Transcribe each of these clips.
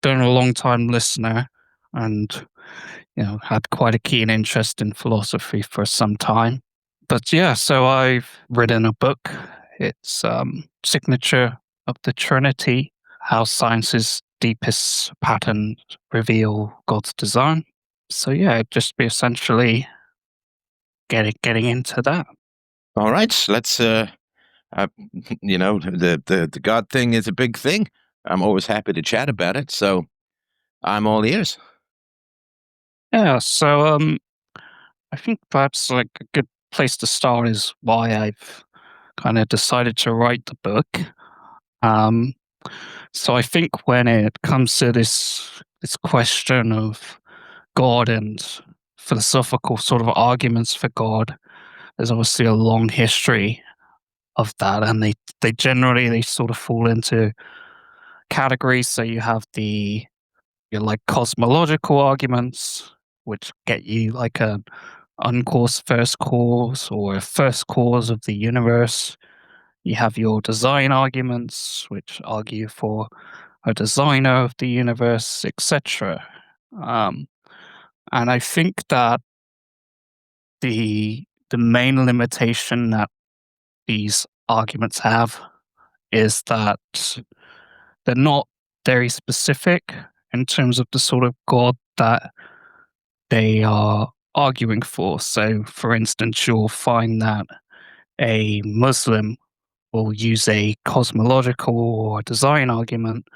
been a long time listener and, had quite a keen interest in philosophy for some time. But yeah, so I've written a book. It's Signature of the Trinity: How Science's Deepest Patterns Reveal God's Design. So yeah, it'd just be essentially getting into that. All right, let's. Uh, the God thing is a big thing. I'm always happy to chat about it, so I'm all ears. Yeah, so I think perhaps like a good place to start is why I've kind of decided to write the book. Um, so I think when it comes to this question of God and philosophical sort of arguments for God, there's obviously a long history of that, and they generally they sort of fall into categories. So you have your like cosmological arguments, which get you like an uncaused first cause or a first cause of the universe. You have your design arguments, which argue for a designer of the universe, etc. Um, and I think that the main limitation that these arguments have is that they're not very specific in terms of the sort of God that they are arguing for. So, for instance, you'll find that a Muslim will use a cosmological or design argument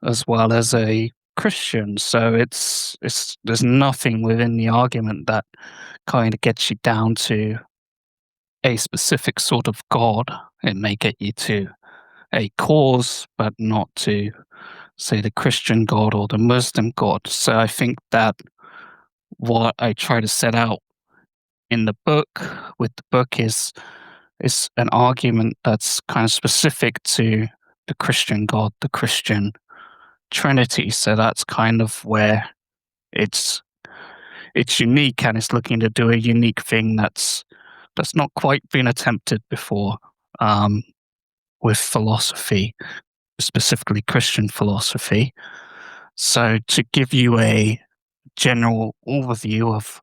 as well as a Christian. So it's there's nothing within the argument that kind of gets you down to a specific sort of God. It may get you to a cause, but not to say the Christian God or the Muslim God. So I think that what I try to set out in the book with the book is an argument that's kind of specific to the Christian God, the Christian Trinity. So that's kind of where it's it's unique, and it's looking to do a unique thing that's not quite been attempted before um, with philosophy, specifically Christian philosophy. So to give you a general overview of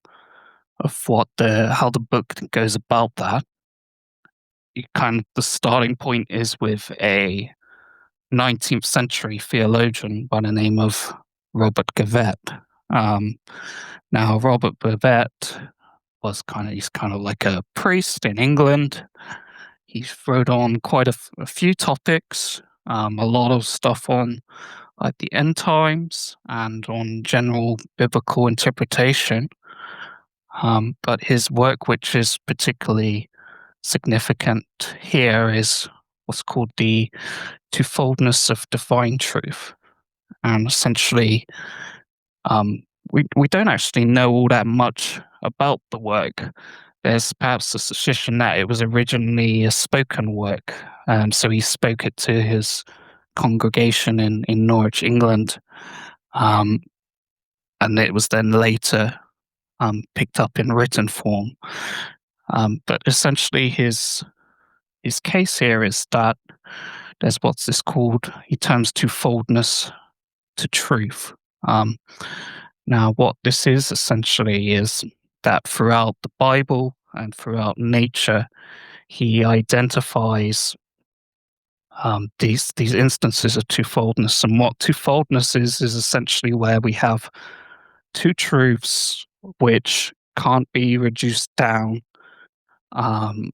what the how the book goes about that, kind of the starting point is with a 19th century theologian by the name of Robert Gavette. Um, Now, Robert Gavette he's kind of like a priest in England. He's wrote on quite a few topics, a lot of stuff on like the end times and on general biblical interpretation. But his work, which is particularly significant here, is what's called the twofoldness of divine truth. And essentially, we don't actually know all that much about the work. There's perhaps a suspicion that it was originally a spoken work, so he spoke it to his congregation in Norwich, England, um, and it was then later picked up in written form. But essentially, his case here is that there's what's this called, he terms twofoldness to truth. Um, Now, what this is essentially is that throughout the Bible and throughout nature, he identifies these instances of twofoldness. And what twofoldness is essentially where we have two truths which can't be reduced down um,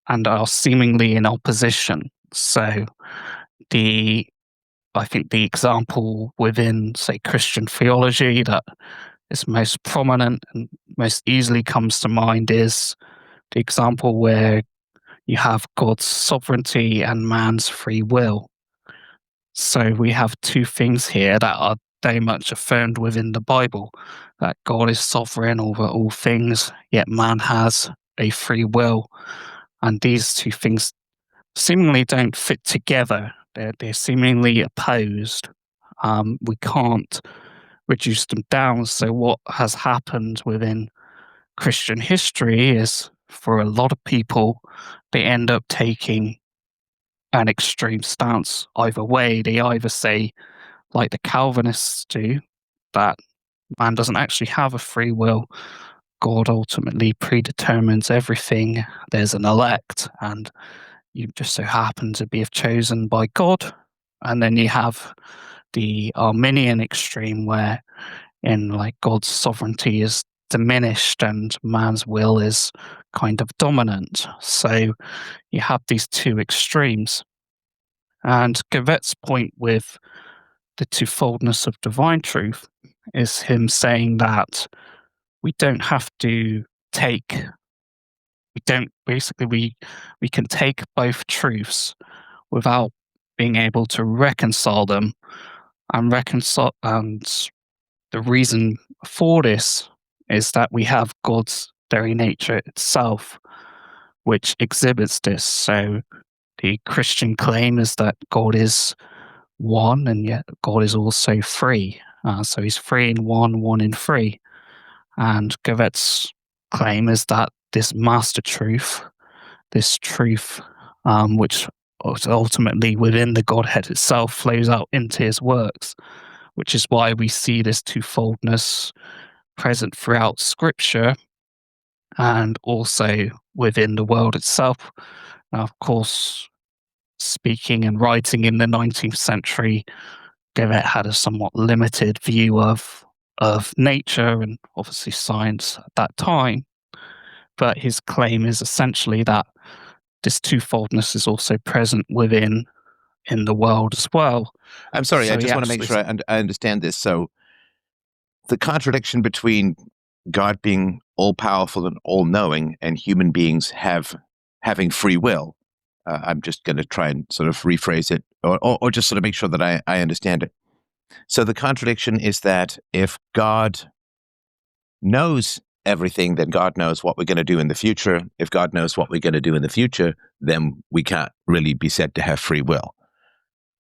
and are seemingly in opposition. So the I think the example within, say, Christian theology that is most prominent and most easily comes to mind is the example where you have God's sovereignty and man's free will. So we have two things here that are very much affirmed within the Bible, that God is sovereign over all things, yet man has a free will. And these two things seemingly don't fit together. They're seemingly opposed. We can't reduce them down. So what has happened within Christian history is, for a lot of people, they end up taking an extreme stance either way. They either say, like the Calvinists do, that man doesn't actually have a free will. God ultimately predetermines everything. There's an elect, and you just so happen to be chosen by God. And then you have the Arminian extreme, where in like God's sovereignty is diminished and man's will is kind of dominant. So you have these two extremes. And Gavette's point with the twofoldness of divine truth is him saying that we don't have to take we can take both truths without being able to reconcile them, and the reason for this is that we have God's very nature itself which exhibits this. So the Christian claim is that God is one, and yet God is also free. So he's free in one, one in three. And Gavette's claim is that this master truth, this truth which ultimately within the Godhead itself flows out into his works, which is why we see this twofoldness present throughout Scripture and also within the world itself. Now, of course, speaking and writing in the 19th century, Gavette had a somewhat limited view of nature and obviously science at that time. But his claim is essentially that this twofoldness is also present within in the world as well. I'm sorry, So I just want to make sure I understand this. So the contradiction between God being all-powerful and all-knowing and human beings having free will, I'm just going to try and sort of rephrase it or just sort of make sure that I understand it. So the contradiction is that if God knows everything, then God knows what we're going to do in the future. If God knows what we're going to do in the future, then we can't really be said to have free will.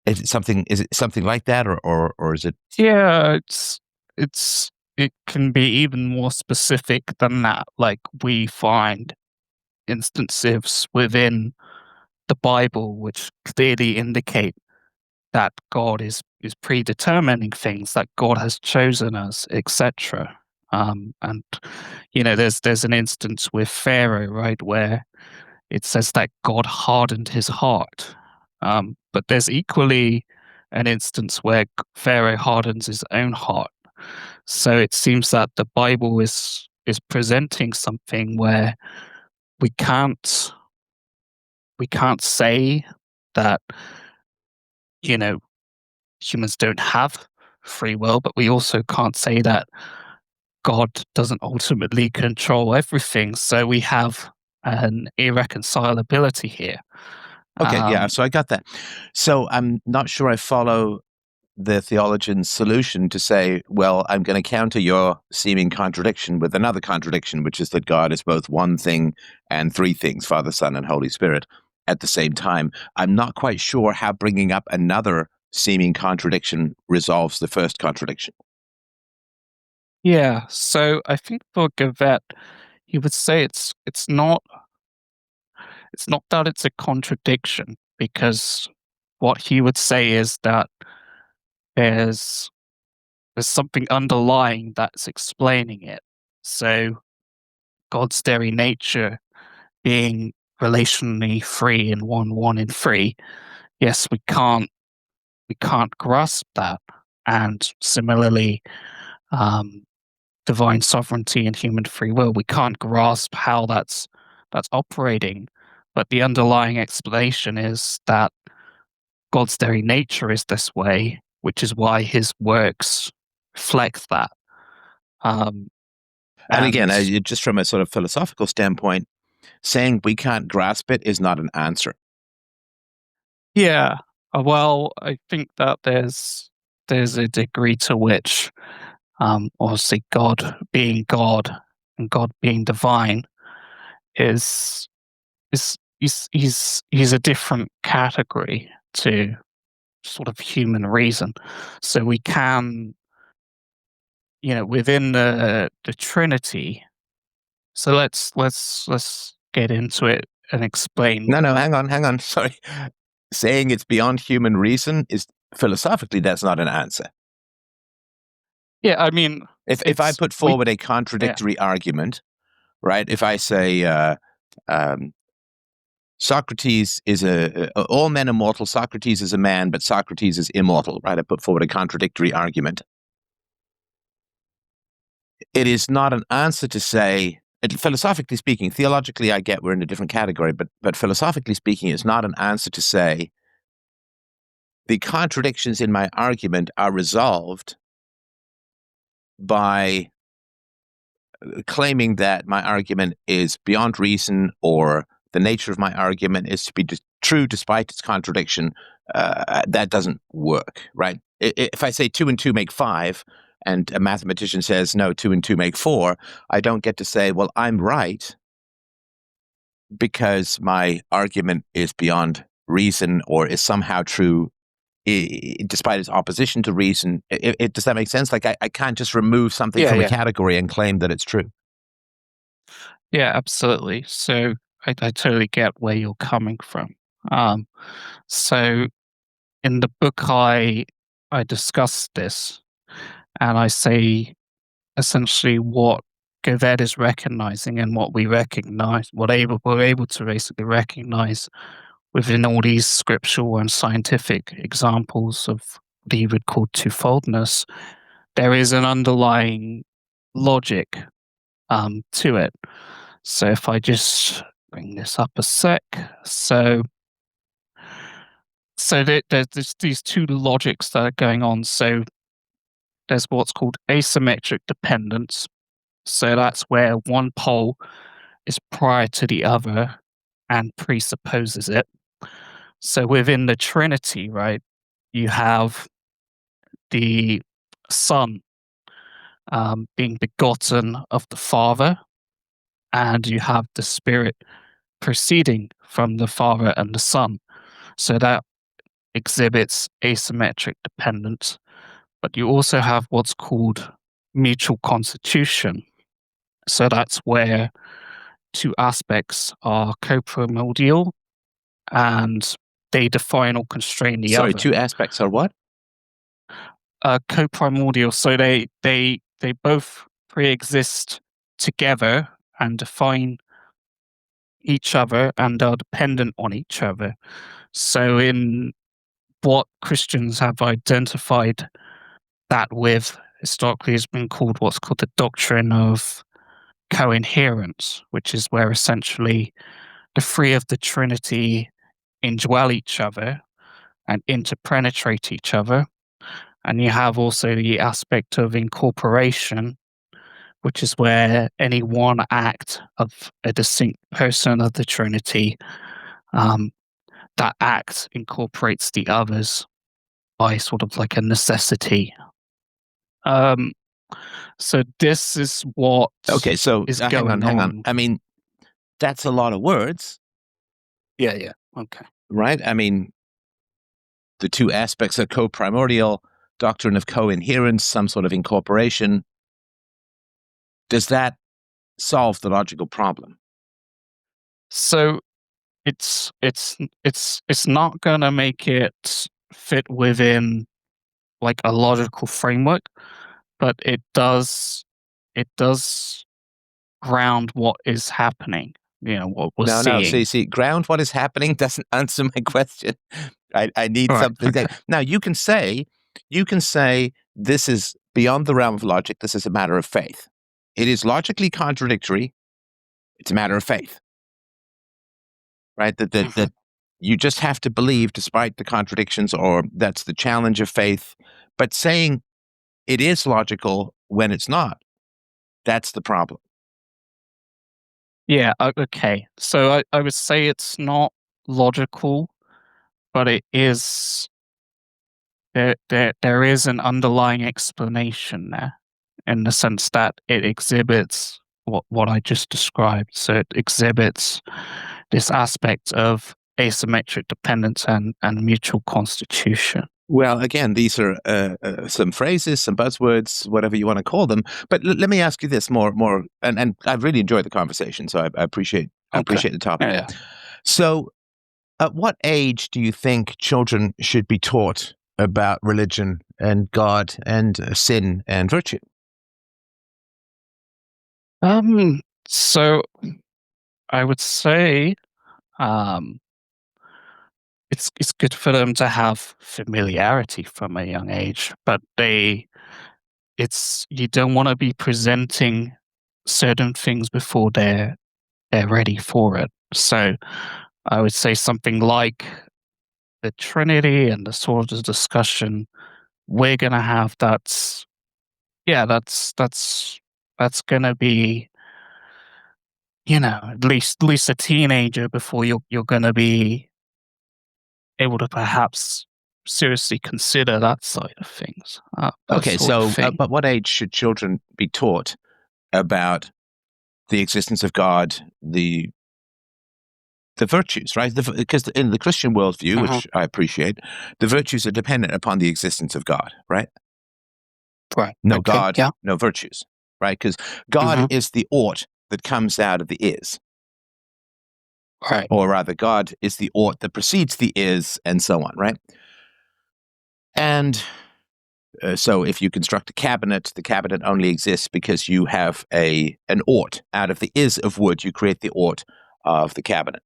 Is it something like that, or is it? Yeah, it can be even more specific than that. Like we find instances within the Bible which clearly indicate that God is predetermining things, that God has chosen us, etc. And there's an instance with Pharaoh, right, where it says that God hardened his heart. But there's equally an instance where Pharaoh hardens his own heart. So it seems that the Bible is presenting something where we can't say that humans don't have free will, but we also can't say that God doesn't ultimately control everything. So we have an irreconcilability here. Okay, yeah, so I got that. So I'm not sure I follow the theologian's solution to say, well, I'm going to counter your seeming contradiction with another contradiction, which is that God is both one thing and three things, Father, Son, and Holy Spirit, at the same time. I'm not quite sure how bringing up another seeming contradiction resolves the first contradiction. Yeah, so I think for Gavette, he would say it's not that it's a contradiction, because what he would say is that there's something underlying that's explaining it. So God's very nature being relationally free in one in three, yes, we can't grasp that. And similarly, divine sovereignty and human free will, we can't grasp how that's operating. But the underlying explanation is that God's very nature is this way, which is why his works reflect that. And again, just from a sort of philosophical standpoint, saying we can't grasp it is not an answer. Yeah. Well, I think that there's a degree to which, obviously, God being God and God being divine is he's a different category to sort of human reason. So we can, within the Trinity. So let's get into it and explain. No, hang on. Sorry. Saying it's beyond human reason is philosophically, that's not an answer. Yeah, I mean, if I put forward a contradictory argument, right? If I say Socrates is all men are mortal, Socrates is a man, but Socrates is immortal, right? I put forward a contradictory argument. It is not an answer to say, philosophically speaking, theologically, I get we're in a different category, but philosophically speaking, it's not an answer to say the contradictions in my argument are resolved by claiming that my argument is beyond reason, or the nature of my argument is to be true despite its contradiction. That doesn't work, right? If I say 2 and 2 make 5, and a mathematician says, no, 2 and 2 make 4, I don't get to say, well, I'm right because my argument is beyond reason or is somehow true despite its opposition to reason. Does that make sense? Like, I can't just remove something from a category and claim that it's true. Yeah, absolutely. So I totally get where you're coming from. So in the book, I discuss this, and I say essentially what Gavette is recognizing and what we recognize, we're able to basically recognize within all these scriptural and scientific examples of what he would call twofoldness. There is an underlying logic to it. So if I just bring this up a sec, so there's these two logics that are going on. So there's what's called asymmetric dependence. So that's where one pole is prior to the other and presupposes it. So within the Trinity, right, you have the Son being begotten of the Father, and you have the Spirit proceeding from the Father and the Son. So that exhibits asymmetric dependence. But you also have what's called mutual constitution. So that's where two aspects are coprimordial and they define or constrain the other. Sorry, two aspects are what? Coprimordial. So they both pre-exist together and define each other and are dependent on each other. So in what Christians have identified that with historically has been called what's called the doctrine of coherence, which is where essentially the three of the Trinity indwell each other and interpenetrate each other. And you have also the aspect of incorporation, which is where any one act of a distinct person of the Trinity, that act incorporates the others by sort of like a necessity. So this is what is going hang on. I mean, that's a lot of words. Yeah. Okay. Right? I mean, the two aspects are coprimordial, doctrine of coherence, some sort of incorporation. Does that solve the logical problem? So it's not gonna make it fit within like a logical framework, but it does ground what is happening. You know, what we're seeing. No. See, ground what is happening doesn't answer my question. I need something. Okay. Now you can say this is beyond the realm of logic. This is a matter of faith. It is logically contradictory. It's a matter of faith, right? That you just have to believe despite the contradictions, or that's the challenge of faith. But saying it is logical when it's not, that's the problem. Yeah. Okay. So I would say it's not logical, but it is. There is an underlying explanation there, in the sense that it exhibits what I just described. So it exhibits this aspect of asymmetric dependence and mutual constitution. Well, again, these are some phrases, some buzzwords, whatever you want to call them. But let me ask you this more, and I've really enjoyed the conversation, so I appreciate the topic. Yeah. So, at what age do you think children should be taught about religion and God and sin and virtue? So I would say um, it's good for them to have familiarity from a young age, but you don't want to be presenting certain things before they're ready for it. So I would say something like the Trinity and the sort of discussion we're gonna have. That's gonna be, at least a teenager before you're gonna be able to perhaps seriously consider that side of things, that Okay, sort of so thing. but what age should children be taught about the existence of God, the virtues, right? Because in the Christian worldview, Mhm. which I appreciate, the virtues are dependent upon the existence of God, right? Right. No Okay. God, Yeah. no virtues, right? Because God Mhm. is the ought that comes out of the is, Right. or rather, God is the ought that precedes the is, and so on, right? And so if you construct a cabinet, the cabinet only exists because you have an ought out of the is of wood. You create the ought of the cabinet.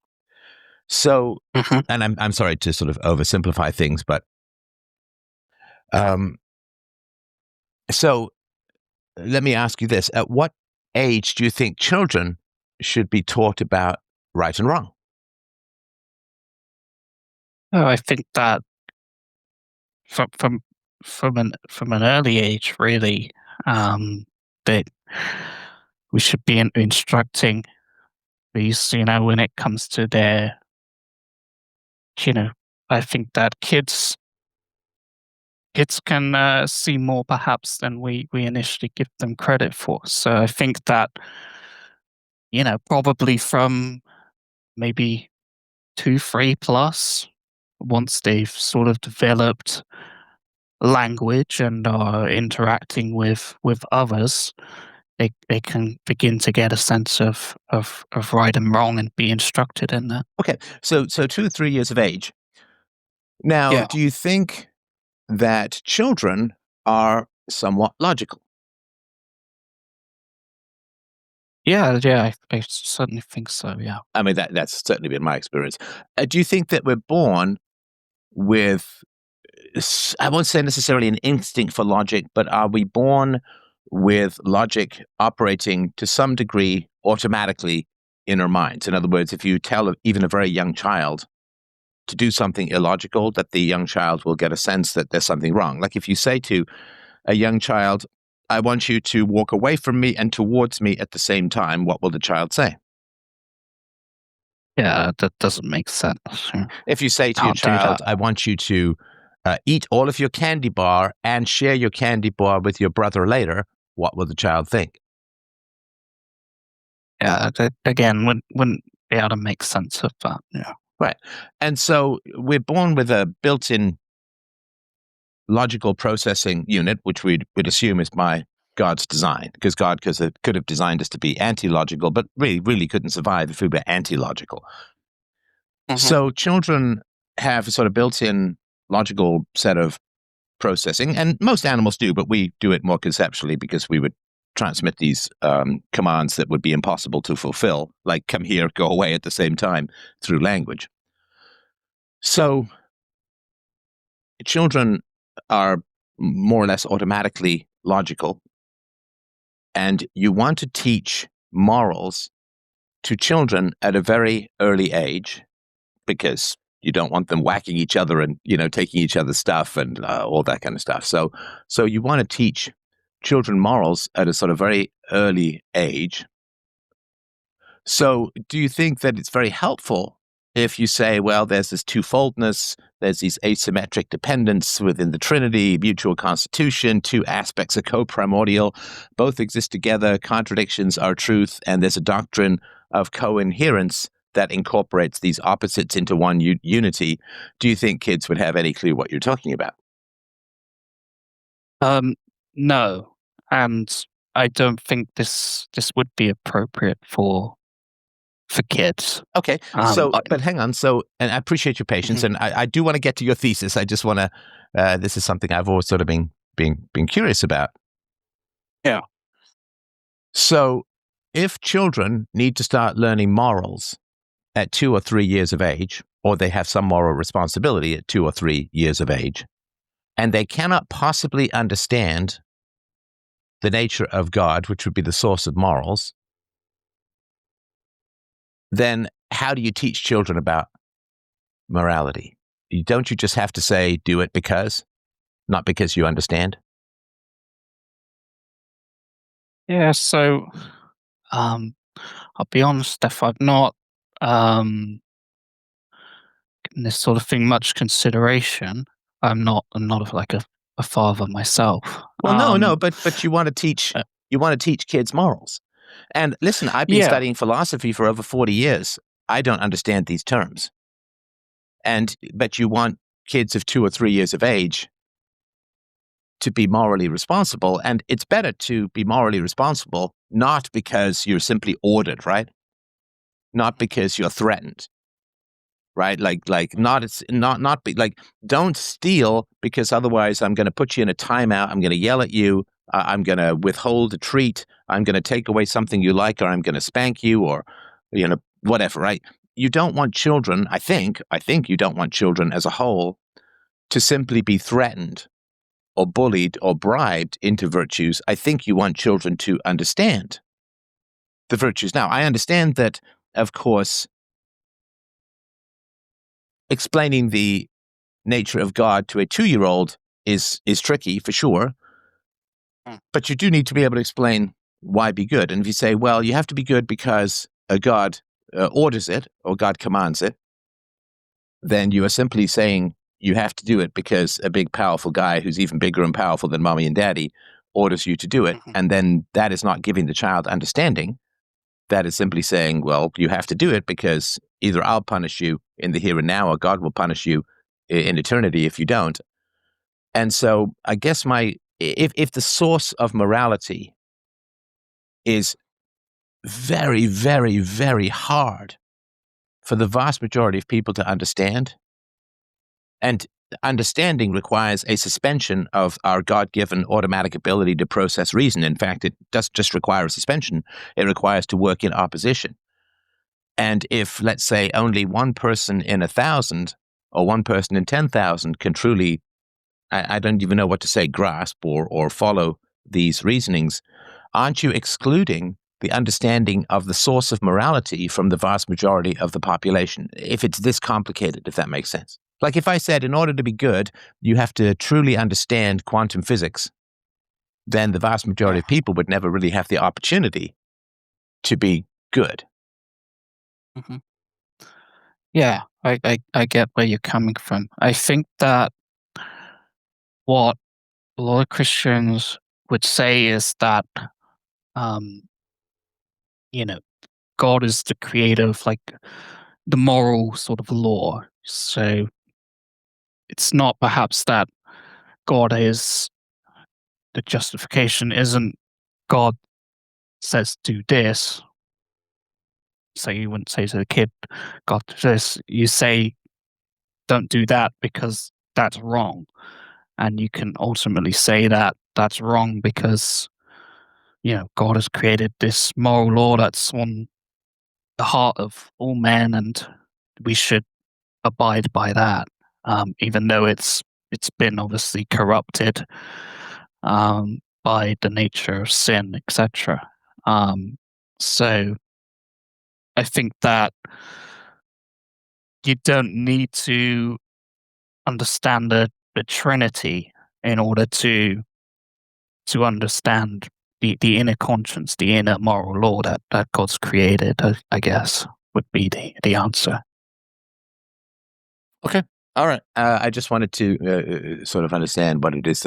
So, Mhm. and I'm sorry to sort of oversimplify things, but um, so let me ask you this: at what age do you think children should be taught about right and wrong? Oh, I think that from from from an early age, really, that we should be instructing these, when it comes to their, you know, I think that kids can see more perhaps than we initially give them credit for. So I think that, probably from maybe 2, 3 plus, once they've sort of developed language and are interacting with others, they can begin to get a sense of right and wrong and be instructed in that. Okay, so 2 or 3 years of age. Now, Yeah. do you think that children are somewhat logical? Yeah, yeah, I certainly think so, yeah. I mean, that's certainly been my experience. Do you think that we're born with, I won't say necessarily an instinct for logic, but are we born with logic operating to some degree automatically in our minds? In other words, if you tell even a very young child to do something illogical, that the young child will get a sense that there's something wrong. Like if you say to a young child, I want you to walk away from me and towards me at the same time, what will the child say? Yeah, that doesn't make sense. Yeah. If you say to your Can't do that. child, I want you to eat all of your candy bar and share your candy bar with your brother later, what will the child think? Yeah, that again, wouldn't be able to make sense of that, yeah. Right. And so we're born with a built in logical processing unit, which we'd assume is by God's design, because God could have designed us to be anti logical, but really couldn't survive if we were anti logical. Mhm. So children have a sort of built in logical set of processing, and most animals do, but we do it more conceptually because we would transmit these commands that would be impossible to fulfill, like come here, go away at the same time through language. So children are more or less automatically logical, and you want to teach morals to children at a very early age because you don't want them whacking each other and taking each other's stuff and all that kind of stuff. So you want to teach children morals at a sort of very early age. So do you think that it's very helpful if you say, well, there's this twofoldness, there's these asymmetric dependence within the Trinity, mutual constitution, two aspects are co-primordial, both exist together, contradictions are truth, and there's a doctrine of coherence that incorporates these opposites into one unity. Do you think kids would have any clue what you're talking about? Um, no, and I don't think this would be appropriate for for kids. Okay. But hang on. And I appreciate your patience, and I do want to get to your thesis. I just want to. This is something I've always sort of been curious about. Yeah. So, if children need to start learning morals at 2 or 3 years of age, or they have some moral responsibility at 2 or 3 years of age, and they cannot possibly understand the nature of God, which would be the source of morals, then how do you teach children about morality? Don't you just have to say, do it because, not because you understand? Yeah, so I'll be honest, Steph, I've not given this sort of thing much consideration. I'm not like a father myself. Well, no, but you want to teach kids morals. And listen, I've been studying philosophy for over 40 years. I don't understand these terms. But you want kids of 2 or 3 years of age to be morally responsible. And it's better to be morally responsible, not because you're simply ordered, right? Not because you're threatened, right? Don't steal because otherwise I'm going to put you in a timeout. I'm going to yell at you. I'm going to withhold a treat. I'm going to take away something you like, or I'm going to spank you, or, whatever, right? You don't want children, I think you don't want children as a whole to simply be threatened or bullied or bribed into virtues. I think you want children to understand the virtues. Now, I understand that, of course, explaining the nature of God to a 2-year-old is tricky for sure, but you do need to be able to explain why be good. And if you say, well, you have to be good because God orders it or God commands it, then you are simply saying you have to do it because a big, powerful guy who's even bigger and powerful than mommy and daddy orders you to do it. And then that is not giving the child understanding. That is simply saying, well, you have to do it because either I'll punish you in the here and now, or God will punish you in eternity if you don't. And so I guess if the source of morality is very, very, very hard for the vast majority of people to understand, and understanding requires a suspension of our God-given automatic ability to process reason. In fact, it doesn't just require a suspension, it requires to work in opposition. And if, let's say, only one person in 1,000 or one person in 10,000 can truly, I don't even know what to say, grasp or follow these reasonings, aren't you excluding the understanding of the source of morality from the vast majority of the population, if it's this complicated, if that makes sense? Like if I said, in order to be good, you have to truly understand quantum physics, then the vast majority of people would never really have the opportunity to be good. Yeah, I get where you're coming from. I think that what a lot of Christians would say is that, God is the creator of like the moral sort of law. So it's not perhaps that God is the justification isn't God says do this. So you wouldn't say to the kid, God do this. You say don't do that because that's wrong. And you can ultimately say that that's wrong because, God has created this moral law that's on the heart of all men, and we should abide by that, even though it's been obviously corrupted by the nature of sin, etc. So I think that you don't need to understand the Trinity in order to understand the inner conscience, the inner moral law that God's created, I guess, would be the answer. Okay. All right. I just wanted to sort of understand what it is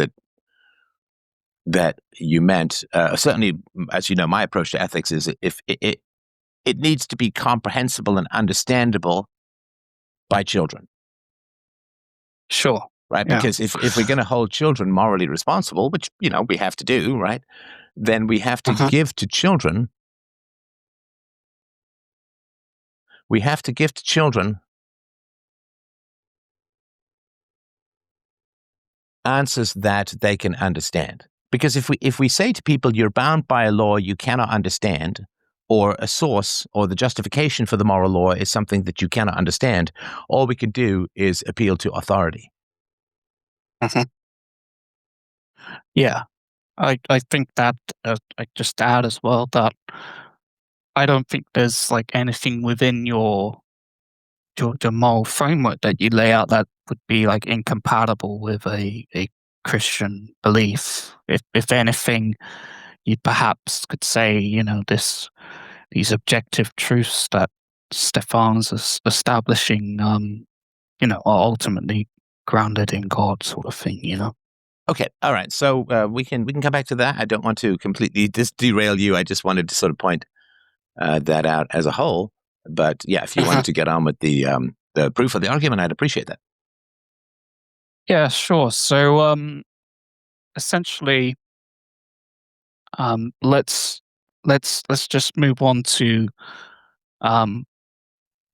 that you meant. Certainly, as you know, my approach to ethics is if it needs to be comprehensible and understandable by children. Sure. Right? Yeah. Because if we're going to hold children morally responsible, which, we have to do, right? Then we have to give to children We have to give to children answers that they can understand. Because if we say to people, you're bound by a law you cannot understand, or a source or the justification for the moral law is something that you cannot understand, all we can do is appeal to authority. Mhm. Yeah, I think that I just add as well that I don't think there's like anything within your moral framework that you lay out that would be like incompatible with a Christian belief. If anything, you perhaps could say, these objective truths that Stefan's establishing, are ultimately grounded in God, sort of thing. Okay, all right. So we can come back to that. I don't want to completely derail you. I just wanted to sort of point that out as a whole. But yeah, if you wanted to get on with the proof of the argument, I'd appreciate that. Yeah, sure. So, essentially, let's just move on to um,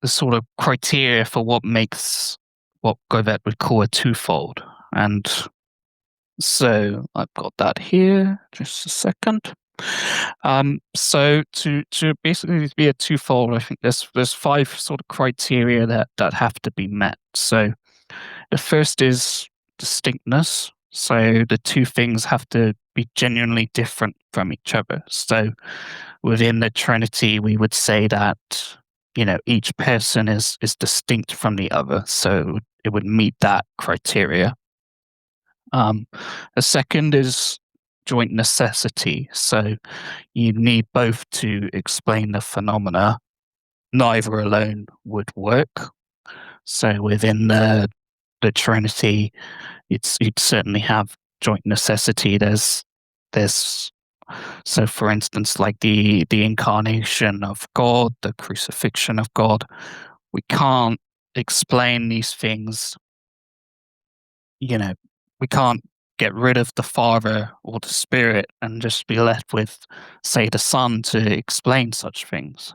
the sort of criteria for what makes what Gavette would call a twofold. And so I've got that here. Just a second. So to basically be a twofold, I think there's five sort of criteria that have to be met. So the first is distinctness. So the two things have to be genuinely different from each other. So within the Trinity, we would say that each person is distinct from the other. So it would meet that criteria. The second is joint necessity. So you need both to explain the phenomena. Neither alone would work. So within the Trinity, you'd certainly have joint necessity. There's so for instance, like the incarnation of God, the crucifixion of God, we can't explain these things, you know, we can't get rid of the Father or the Spirit and just be left with, say, the Son to explain such things.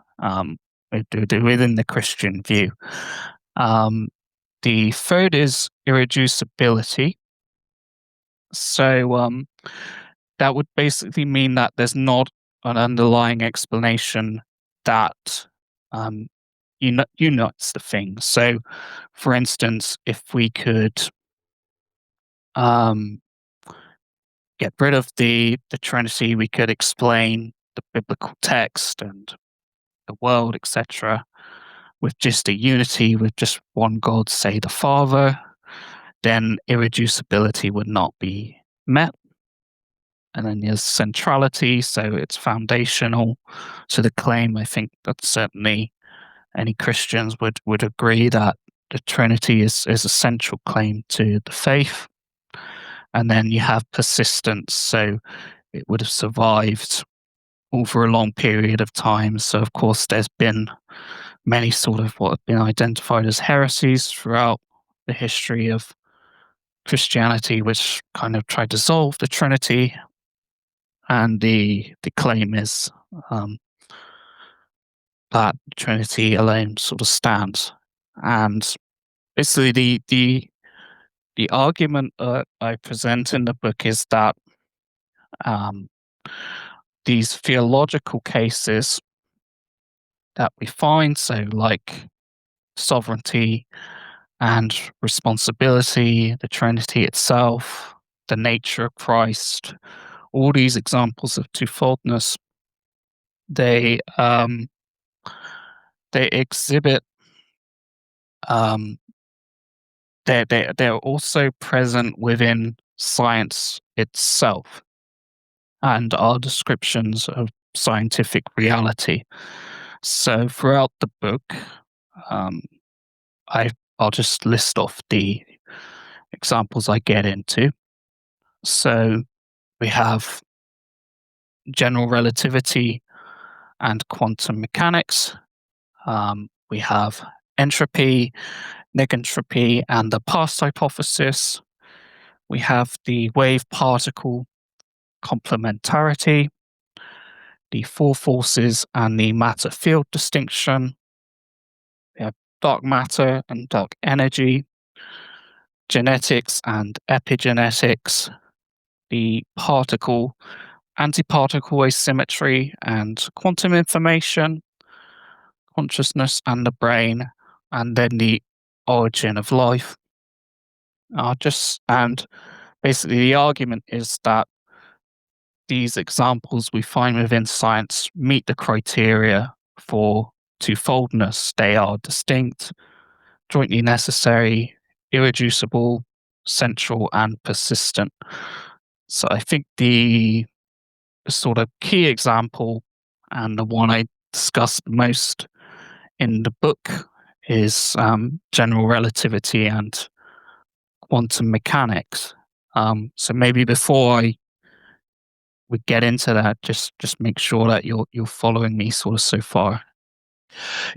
Within the Christian view. The third is irreducibility. So that would basically mean that there's not an underlying explanation that um, unites the thing. So, for instance, if we could um, get rid of the Trinity, we could explain the biblical text and the world, etc., with just a unity, with just one God, say the Father, then irreducibility would not be met. And then there's centrality, so it's foundational to the claim. I think that certainly any Christians would agree that the Trinity is a central claim to the faith. And then you have persistence, so it would have survived over a long period of time. So of course there's been many sort of what have been identified as heresies throughout the history of Christianity, which kind of tried to solve the Trinity. And the claim is that Trinity alone sort of stands. And basically, the argument I present in the book is that um, these theological cases that we find, so like sovereignty and responsibility, the Trinity itself, the nature of Christ, all these examples of twofoldness, they they exhibit um, they're also present within science itself and are descriptions of scientific reality. So throughout the book, um, I'll just list off the examples I get into. So we have general relativity and quantum mechanics. We have entropy, negentropy, and the past hypothesis. We have the wave particle complementarity, the four forces and the matter field distinction. dark matter and dark energy, genetics and epigenetics, the particle antiparticle asymmetry and quantum information, consciousness and the brain, and then the origin of life. And basically the argument is that these examples we find within science meet the criteria for twofoldness. They are distinct, jointly necessary, irreducible, central, and persistent. So I think the sort of key example, and the one I discussed most in the book, is general relativity and quantum mechanics. So maybe before we get into that, just make sure that you're following me sort of so far.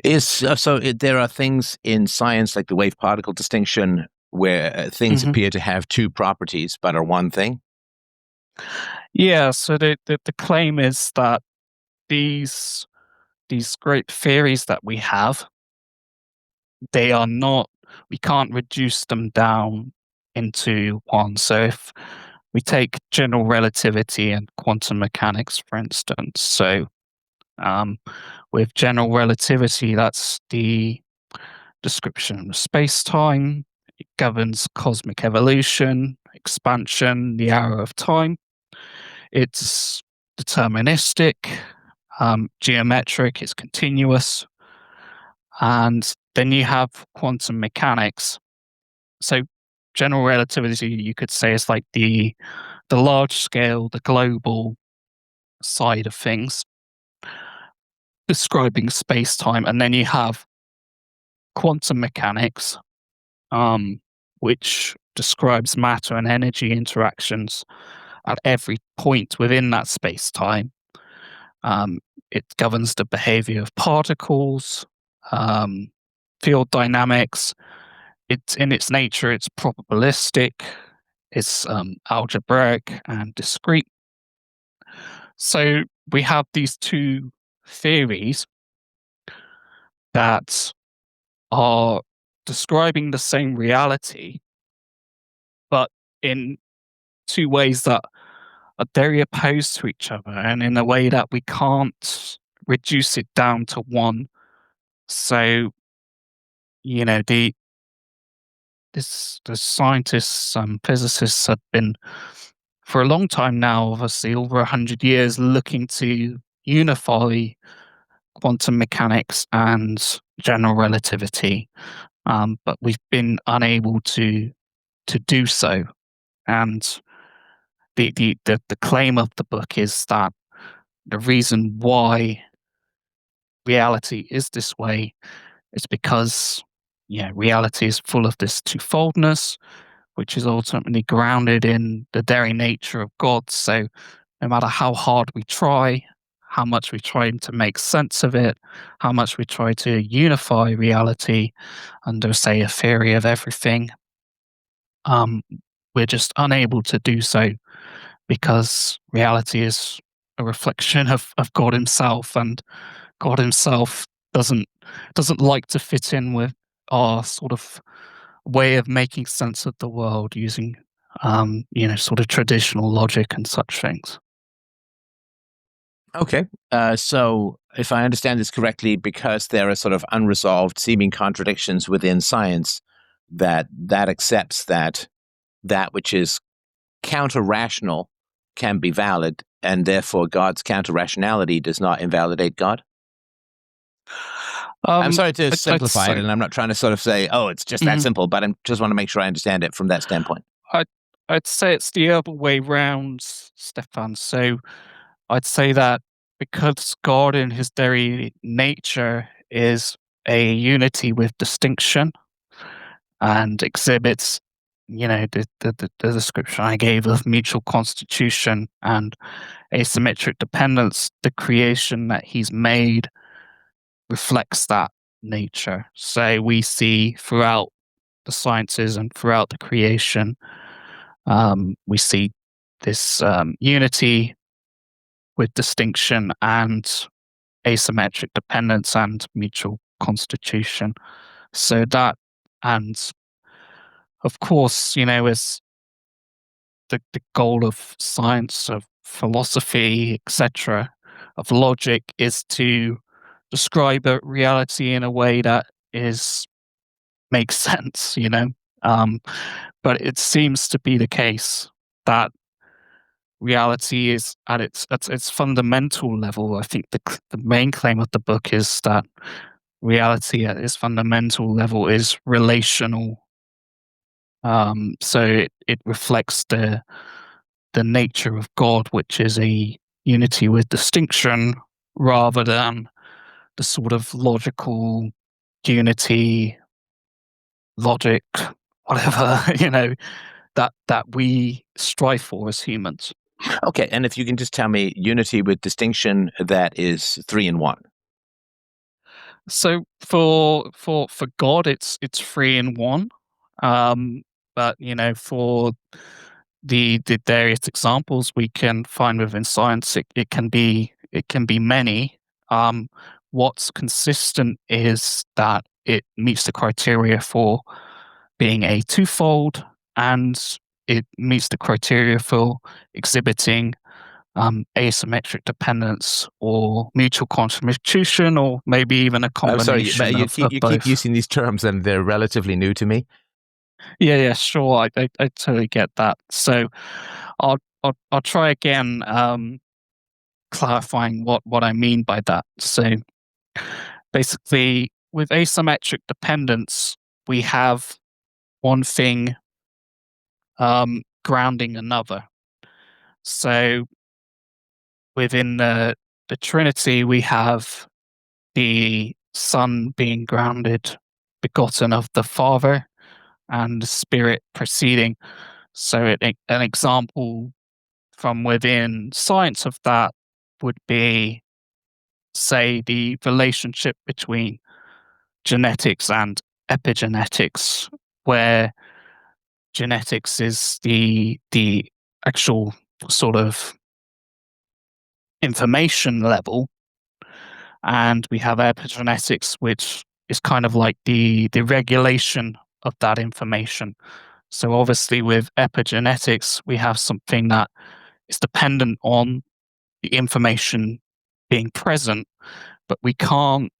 There are things in science like the wave particle distinction where things appear to have two properties but are one thing? Yeah, so the claim is that these great theories that we have, they are not, we can't reduce them down into one. So if we take general relativity and quantum mechanics, for instance, so with general relativity, that's the description of space-time. It governs cosmic evolution, expansion, the arrow of time. It's deterministic, geometric, it's continuous. And then you have quantum mechanics. So general relativity, you could say, is like the large scale, the global side of things, describing space-time. And then you have quantum mechanics, which describes matter and energy interactions at every point within that space-time. It governs the behavior of particles, field dynamics. It's in its nature, it's probabilistic, it's algebraic and discrete. So we have these two theories that are describing the same reality, but in two ways that are very opposed to each other, and in a way that we can't reduce it down to one. So, the scientists, physicists have been for a long time now, obviously over 100 years, looking to unify quantum mechanics and general relativity, but we've been unable to do so. And the claim of the book is that the reason why reality is this way is because reality is full of this twofoldness, which is ultimately grounded in the very nature of God. So no matter how hard we try, how much we try to make sense of it, how much we try to unify reality under, say, a theory of everything, we're just unable to do so because reality is a reflection of God himself, and God himself doesn't like to fit in with our sort of way of making sense of the world using sort of traditional logic and such things. Okay. So if I understand this correctly, because there are sort of unresolved seeming contradictions within science, that accepts that which is counter-rational can be valid, and therefore God's counter-rationality does not invalidate God? I'm sorry to simplify it, and I'm not trying to sort of say, oh, it's just that simple, but I just want to make sure I understand it from that standpoint. I'd say it's the other way round, Stefan. So I'd say that because God in his very nature is a unity with distinction and exhibits, the description I gave of mutual constitution and asymmetric dependence, the creation that he's made reflects that nature. So we see throughout the sciences and throughout the creation, we see this unity with distinction and asymmetric dependence and mutual constitution. So that, and of course, is the goal of science, of philosophy, etc., of logic, is to describe a reality in a way that makes sense, But it seems to be the case that reality is at its fundamental level. I think the main claim of the book is that reality at its fundamental level is relational. So it reflects the nature of God, which is a unity with distinction, rather than the sort of logical unity, logic, whatever, that we strive for as humans. Okay, and if you can just tell me unity with distinction, that is 3 in 1. So for God, it's 3 in 1. But for the various examples we can find within science, it can be many. What's consistent is that it meets the criteria for being a twofold, and it meets the criteria for exhibiting asymmetric dependence or mutual contribution, or maybe even a I'm sorry, but combination you of keep both. using these terms, and they're relatively new to me. Yeah, sure. I totally get that. So I'll try again, clarifying what I mean by that. So basically, with asymmetric dependence, we have one thing grounding another. So within the Trinity, we have the Son being grounded, begotten of the Father, and the Spirit proceeding. So an example from within science of that would be, say, the relationship between genetics and epigenetics, where genetics is the actual sort of information level, and we have epigenetics, which is kind of like the regulation of that information. So obviously with epigenetics, we have something that is dependent on the information being present, but we can't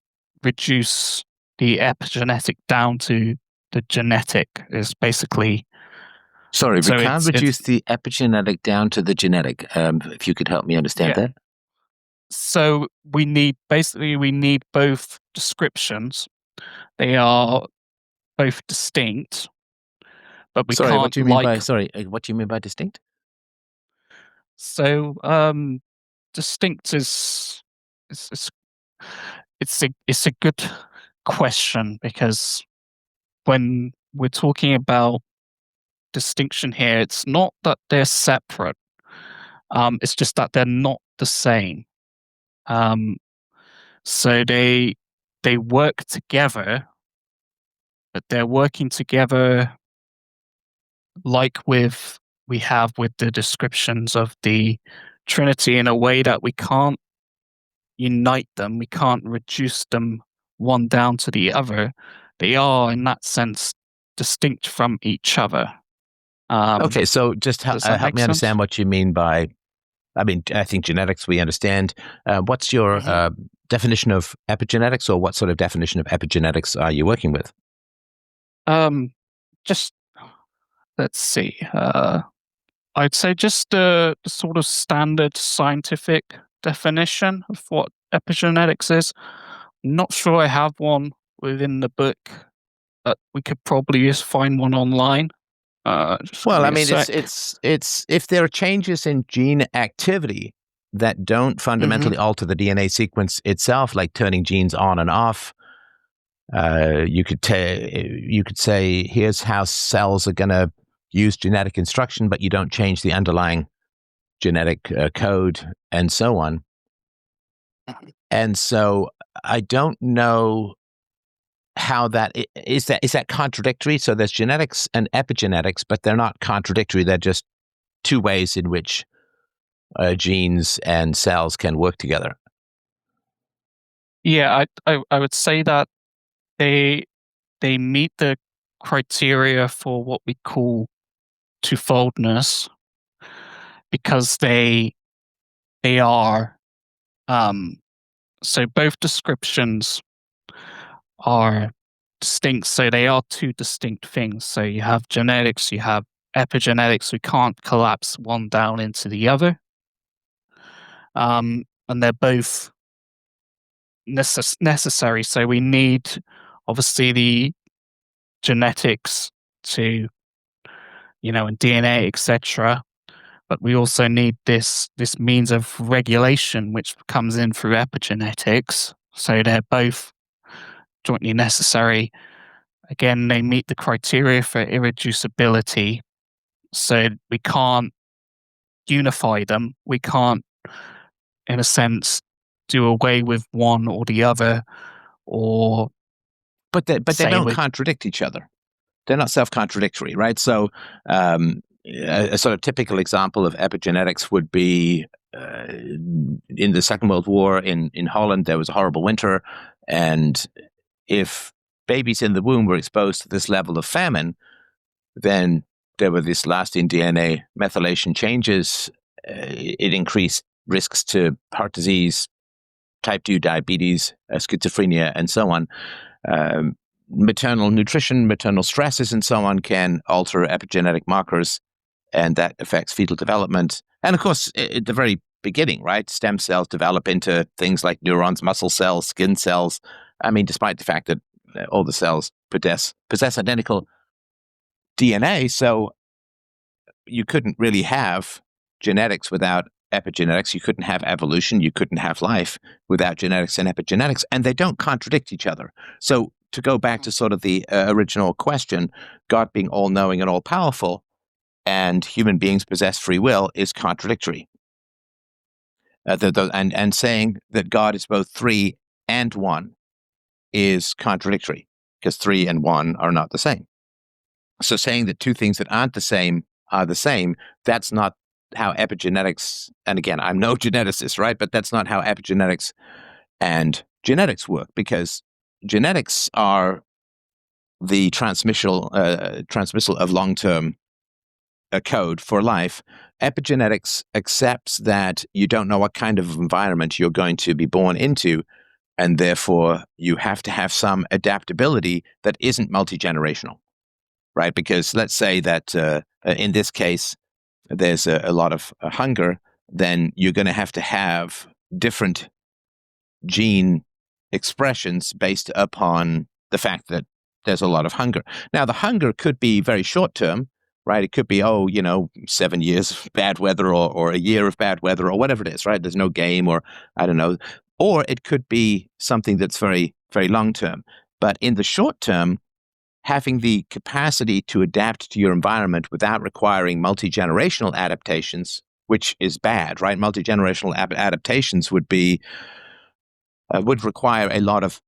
reduce the epigenetic down to the genetic. Is basically Sorry, we so can't it's reduce the epigenetic down to the genetic. If you could help me understand yeah. that. So we need both descriptions. They are both distinct, but we Sorry, what can't do you mean by like. sorry? What do you mean by distinct? So distinct is it's a good question, because when we're talking about distinction here, it's not that they're separate. It's just that they're not the same. Um, so they work together, but they're working together like we have with the descriptions of the Trinity, in a way that we can't unite them, we can't reduce them one down to the other. They are, in that sense, distinct from each other. Um, Okay, so just does that help make me sense? understand what you mean by. I mean, I think genetics we understand. What's your Mhm. definition of epigenetics, or what sort of definition of epigenetics are you working with? Um, just let's see. I'd say just the sort of standard scientific definition of what epigenetics is. Not sure I have one within the book, but we could probably just find one online. Just give Well, I me a mean, sec. it's if there are changes in gene activity that don't Hmm. fundamentally alter the DNA sequence itself, like turning genes on and off. You could say, here's how cells are going to use genetic instruction, but you don't change the underlying genetic code and so on. And so I don't know how that contradictory. So there's genetics and epigenetics, but they're not contradictory. They're just two ways in which genes and cells can work together. Yeah, I would say that they they meet the criteria for what we call twofoldness because they are so both descriptions are distinct, so they are two distinct things. So you have genetics, you have epigenetics. We can't collapse one down into the other, and they're both necessary. So we need obviously the genetics to, and DNA, etc. But we also need this means of regulation, which comes in through epigenetics. So they're both jointly necessary. Again, they meet the criteria for irreducibility. So we can't unify them. We can't, in a sense, do away with one or the other, or But they don't we contradict each other. They're not self-contradictory, right? So a sort of typical example of epigenetics would be in the Second World War in Holland, there was a horrible winter, and if babies in the womb were exposed to this level of famine, then there were these lasting DNA methylation changes. It increased risks to heart disease, type 2 diabetes, schizophrenia, and so on. Maternal nutrition, maternal stresses, and so on can alter epigenetic markers, and that affects fetal development. And of course, at the very beginning, right, stem cells develop into things like neurons, muscle cells, skin cells. I mean, despite the fact that all the cells possess identical DNA, so you couldn't really have genetics without epigenetics. You couldn't have evolution. You couldn't have life without genetics and epigenetics, and they don't contradict each other. So to go back to sort of the original question, God being all-knowing and all-powerful and human beings possess free will is contradictory. And saying that God is both three and one is contradictory because three and one are not the same. So saying that two things that aren't the same are the same, that's not how epigenetics, and again, I'm no geneticist, right? But that's not how epigenetics and genetics work, because genetics are the transmissal of long-term code for life. Epigenetics accepts that you don't know what kind of environment you're going to be born into, and therefore you have to have some adaptability that isn't multi-generational, right? Because let's say that in this case, there's a lot of hunger, then you're going to have different gene expressions based upon the fact that there's a lot of hunger. Now, the hunger could be very short term, right? It could be, 7 years of bad weather or a year of bad weather or whatever it is, right? There's no game, or I don't know. Or it could be something that's very, very long term. But in the short term, having the capacity to adapt to your environment without requiring multi-generational adaptations, which is bad, right? Multi-generational adaptations would require a lot of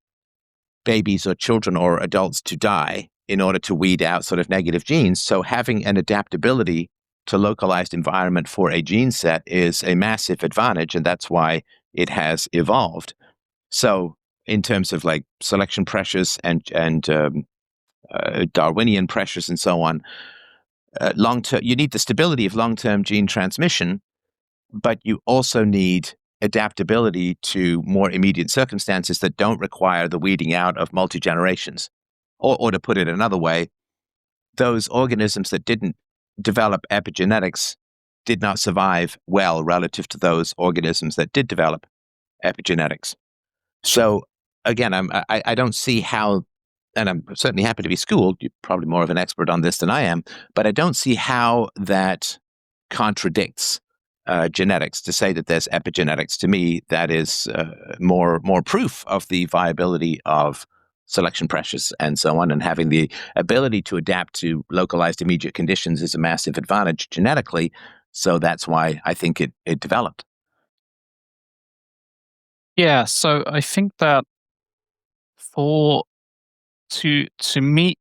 babies or children or adults to die in order to weed out sort of negative genes. So having an adaptability to localized environment for a gene set is a massive advantage, and that's why it has evolved. So in terms of like selection pressures and Darwinian pressures and so on, long-term, you need the stability of long-term gene transmission, but you also need adaptability to more immediate circumstances that don't require the weeding out of multi-generations. Or to put it another way, those organisms that didn't develop epigenetics did not survive well relative to those organisms that did develop epigenetics. So again, I don't see how, and I'm certainly happy to be schooled, you're probably more of an expert on this than I am, but I don't see how that contradicts genetics. To say that there's epigenetics, to me, that is more proof of the viability of selection pressures and so on, and having the ability to adapt to localized immediate conditions is a massive advantage genetically. So that's why I think it developed. Yeah, so I think that to meet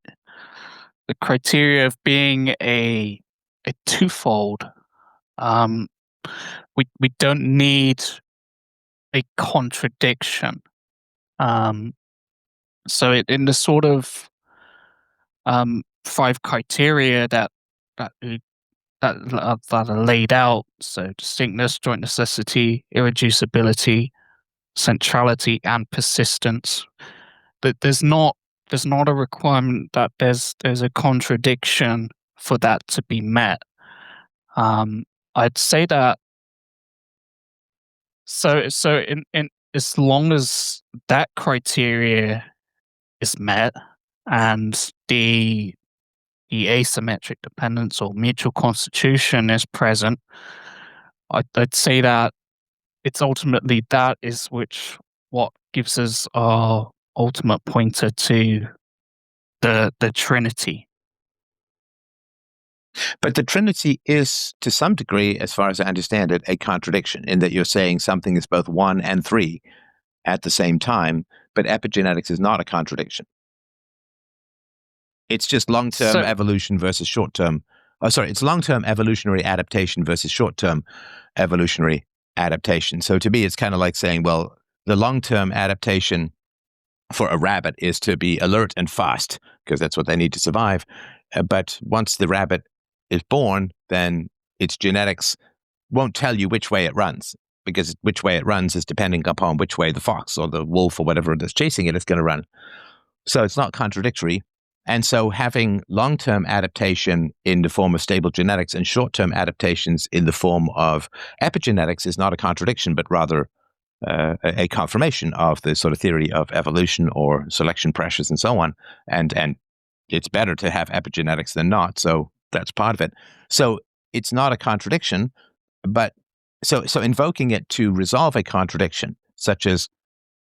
the criteria of being a twofold, we don't need a contradiction. So in the sort of 5 criteria that are laid out. So distinctness, joint necessity, irreducibility, centrality, and persistence. But there's not a requirement that there's a contradiction for that to be met. I'd say that so in as long as that criteria is met and the asymmetric dependence or mutual constitution is present, I'd say that it's ultimately that is what gives us our ultimate pointer to the Trinity. But the Trinity is, to some degree, as far as I understand it, a contradiction in that you're saying something is both 1 and 3 at the same time, but epigenetics is not a contradiction. It's just long-term evolution versus short-term. It's long-term evolutionary adaptation versus short-term evolutionary adaptation. So to me, it's kind of like saying, well, the long-term adaptation for a rabbit is to be alert and fast, because that's what they need to survive. But once the rabbit is born, then its genetics won't tell you which way it runs, because which way it runs is depending upon which way the fox or the wolf or whatever that's chasing it is going to run. So it's not contradictory. And so having long-term adaptation in the form of stable genetics and short-term adaptations in the form of epigenetics is not a contradiction, but rather a confirmation of the sort of theory of evolution or selection pressures and so on. And it's better to have epigenetics than not. So that's part of it. So it's not a contradiction, but so invoking it to resolve a contradiction, such as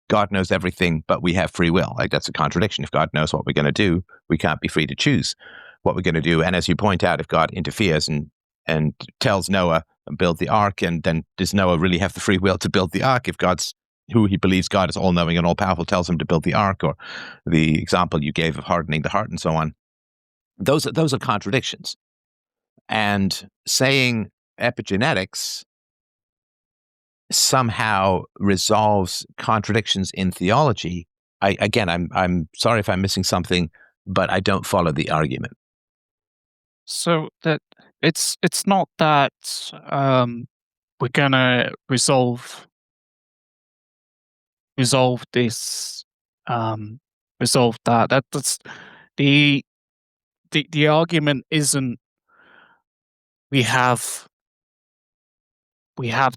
God knows everything, but we have free will. Like, that's a contradiction. If God knows what we're going to do, we can't be free to choose what we're going to do. And as you point out, if God interferes and tells Noah, build the ark, and then does Noah really have the free will to build the ark? If God's who he believes God is all-knowing and all-powerful tells him to build the ark, or the example you gave of hardening the heart and so on, those are contradictions. And saying epigenetics somehow resolves contradictions in theology, I'm sorry if I'm missing something, but I don't follow the argument. So that it's not that we're gonna resolve this, resolve that. That's the argument isn't we have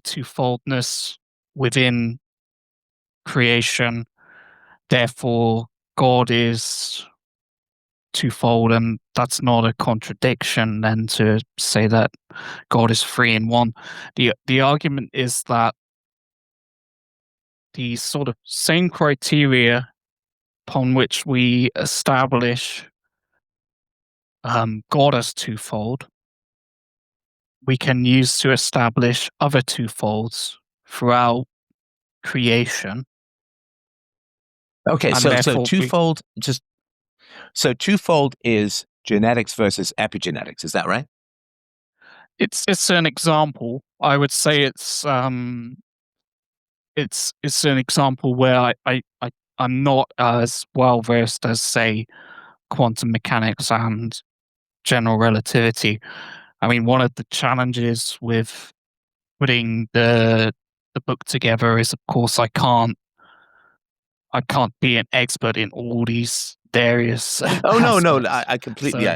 twofoldness within creation, therefore God is twofold, and that's not a contradiction then to say that God is 3 in 1. The argument is that the sort of same criteria upon which we establish God as twofold, we can use to establish other twofolds throughout creation. Okay, so twofold twofold is genetics versus epigenetics. Is that right? It's an example. I would say it's an example where I'm not as well versed as, say, quantum mechanics and general relativity. I mean, one of the challenges with putting the book together is, of course, I can't be an expert in all these various Oh, no, aspects. I completely,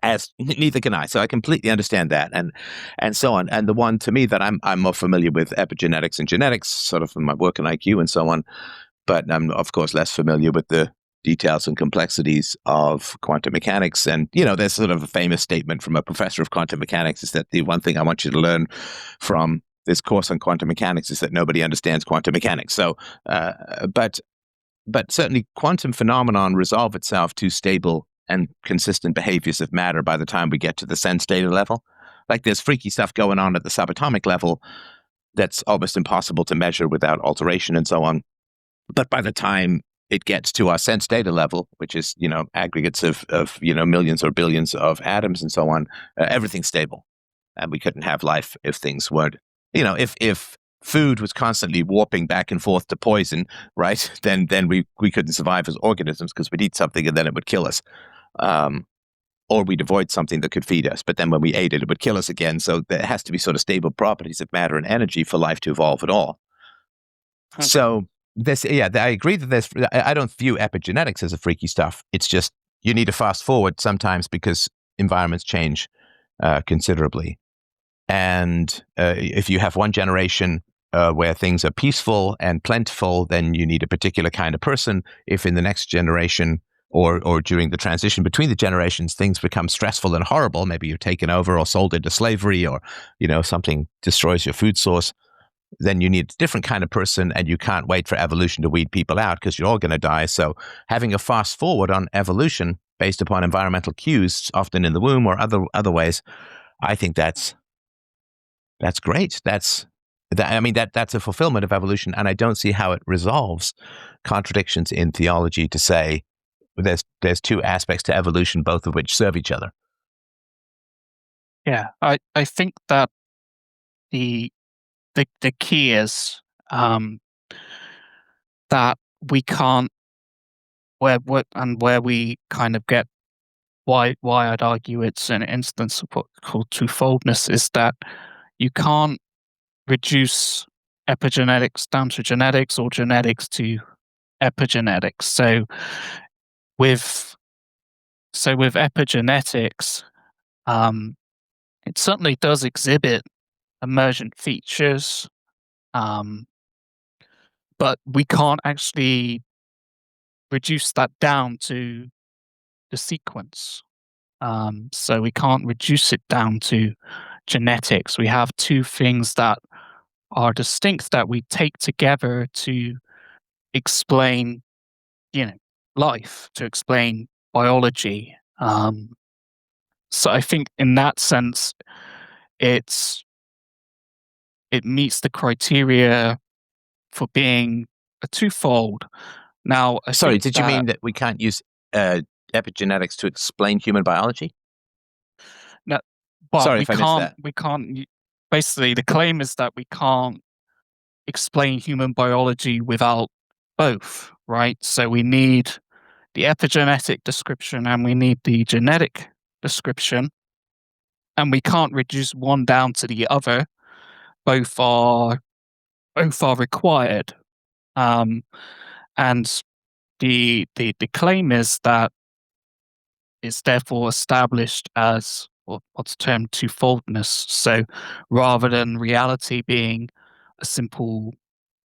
as neither can I. So I completely understand that, and so on. And the one to me that I'm more familiar with epigenetics and genetics, sort of from my work in IQ and so on, but I'm of course less familiar with the details and complexities of quantum mechanics. And there's sort of a famous statement from a professor of quantum mechanics is that the one thing I want you to learn from this course on quantum mechanics is that nobody understands quantum mechanics. So, but certainly quantum phenomenon resolve itself to stable and consistent behaviors of matter by the time we get to the sense data level. Like, there's freaky stuff going on at the subatomic level that's almost impossible to measure without alteration and so on. But by the time it gets to our sense data level, which is, aggregates of millions or billions of atoms and so on, everything's stable. And we couldn't have life if things weren't, if food was constantly warping back and forth to poison, right? Then we couldn't survive as organisms, because we'd eat something and then it would kill us. or we'd avoid something that could feed us. But then when we ate it, it would kill us again. So there has to be sort of stable properties of matter and energy for life to evolve at all. Okay. So I agree that I don't view epigenetics as a freaky stuff. It's just you need to fast forward sometimes because environments change considerably. And if you have one generation where things are peaceful and plentiful, then you need a particular kind of person. If in the next generation or during the transition between the generations, things become stressful and horrible, maybe you're taken over or sold into slavery, or something destroys your food source, then you need a different kind of person, and you can't wait for evolution to weed people out because you're all going to die. So having a fast forward on evolution based upon environmental cues, often in the womb or other ways, I think that's great. That's a fulfillment of evolution, and I don't see how it resolves contradictions in theology to say there's two aspects to evolution, both of which serve each other. Yeah, I think that the key is that we can't where we kind of get why I'd argue it's an instance of what's called twofoldness is that you can't reduce epigenetics down to genetics or genetics to epigenetics. So with epigenetics, it certainly does exhibit emergent features, but we can't actually reduce that down to the sequence. So we can't reduce it down to genetics. We have two things that are distinct that we take together to explain, life, to explain biology. So I think in that sense, it meets the criteria for being a twofold. Now, Sorry, did you mean that we can't use epigenetics to explain human biology? No, well, Sorry if I missed that. We can't. Basically, the claim is that we can't explain human biology without both, right? So we need the epigenetic description and we need the genetic description, and we can't reduce one down to the other. Both are required, and the claim is that it's therefore established as what's termed twofoldness. So rather than reality being a simple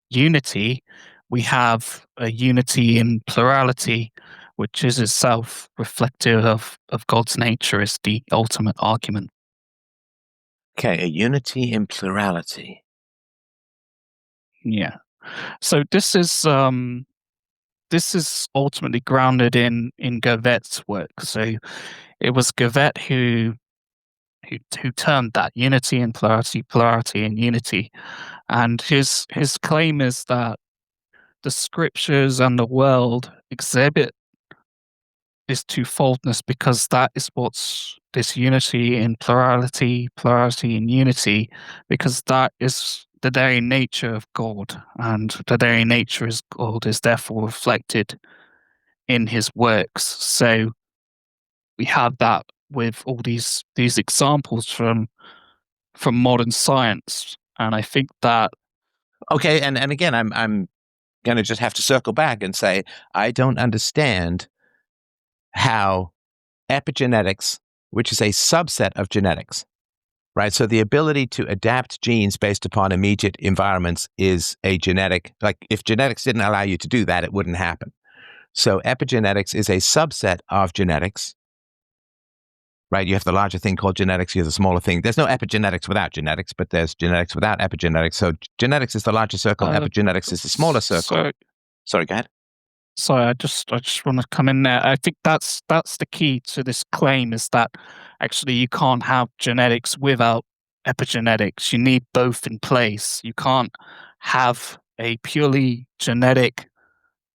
unity, we have a unity in plurality, which is itself reflective of God's nature, is the ultimate argument. Okay, a unity in plurality. Yeah. So this is ultimately grounded in Gavette's work. So it was Gavette who termed that unity and plurality, plurality and unity. And his claim is that the scriptures and the world exhibit this twofoldness because that is what's this unity in plurality, plurality in unity, because that is the very nature of God, and the very nature of God is therefore reflected in his works. So we have that with all these examples from modern science, and I think that Okay, and again, I'm going to just have to circle back and say I don't understand how epigenetics, which is a subset of genetics, right? So the ability to adapt genes based upon immediate environments is a genetic. Like if genetics didn't allow you to do that, it wouldn't happen. So epigenetics is a subset of genetics, right? You have the larger thing called genetics. You have the smaller thing. There's no epigenetics without genetics, but there's genetics without epigenetics. So genetics is the larger circle. Epigenetics is the smaller circle. Sorry, go ahead. Sorry, I just want to come in there. I think that's the key to this claim, is that actually you can't have genetics without epigenetics. You need both in place. You can't have a purely genetic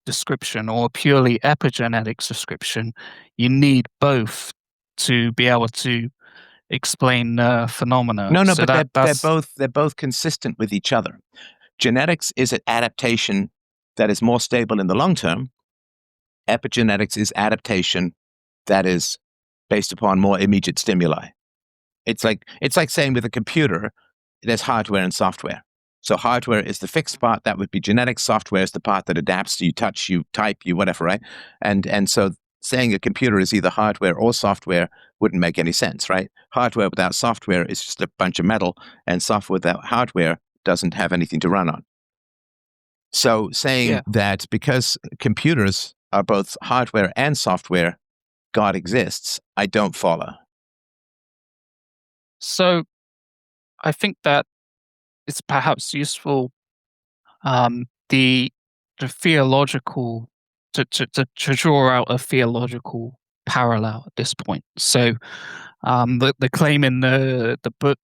description or a purely epigenetics description. You need both to be able to explain phenomena. No, so but they're both consistent with each other. Genetics is an adaptation that is more stable in the long term. Epigenetics is adaptation that is based upon more immediate stimuli. It's like saying with a computer, there's hardware and software. So hardware is the fixed part, that would be genetics. Software is the part that adapts. You touch, you type, you whatever, right? And so saying a computer is either hardware or software wouldn't make any sense, right? Hardware without software is just a bunch of metal, and software without hardware doesn't have anything to run on. So saying that because computers are both hardware and software, God exists, I don't follow. So I think that it's perhaps useful the theological to draw out a theological parallel at this point. So the claim in the book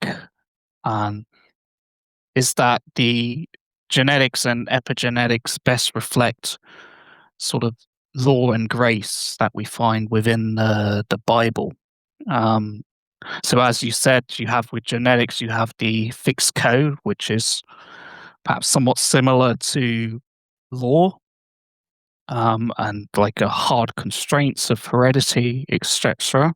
is that the genetics and epigenetics best reflect sort of law and grace that we find within the Bible. So as you said, you have with genetics, you have the fixed code, which is perhaps somewhat similar to law, and like a hard constraints of heredity, etc.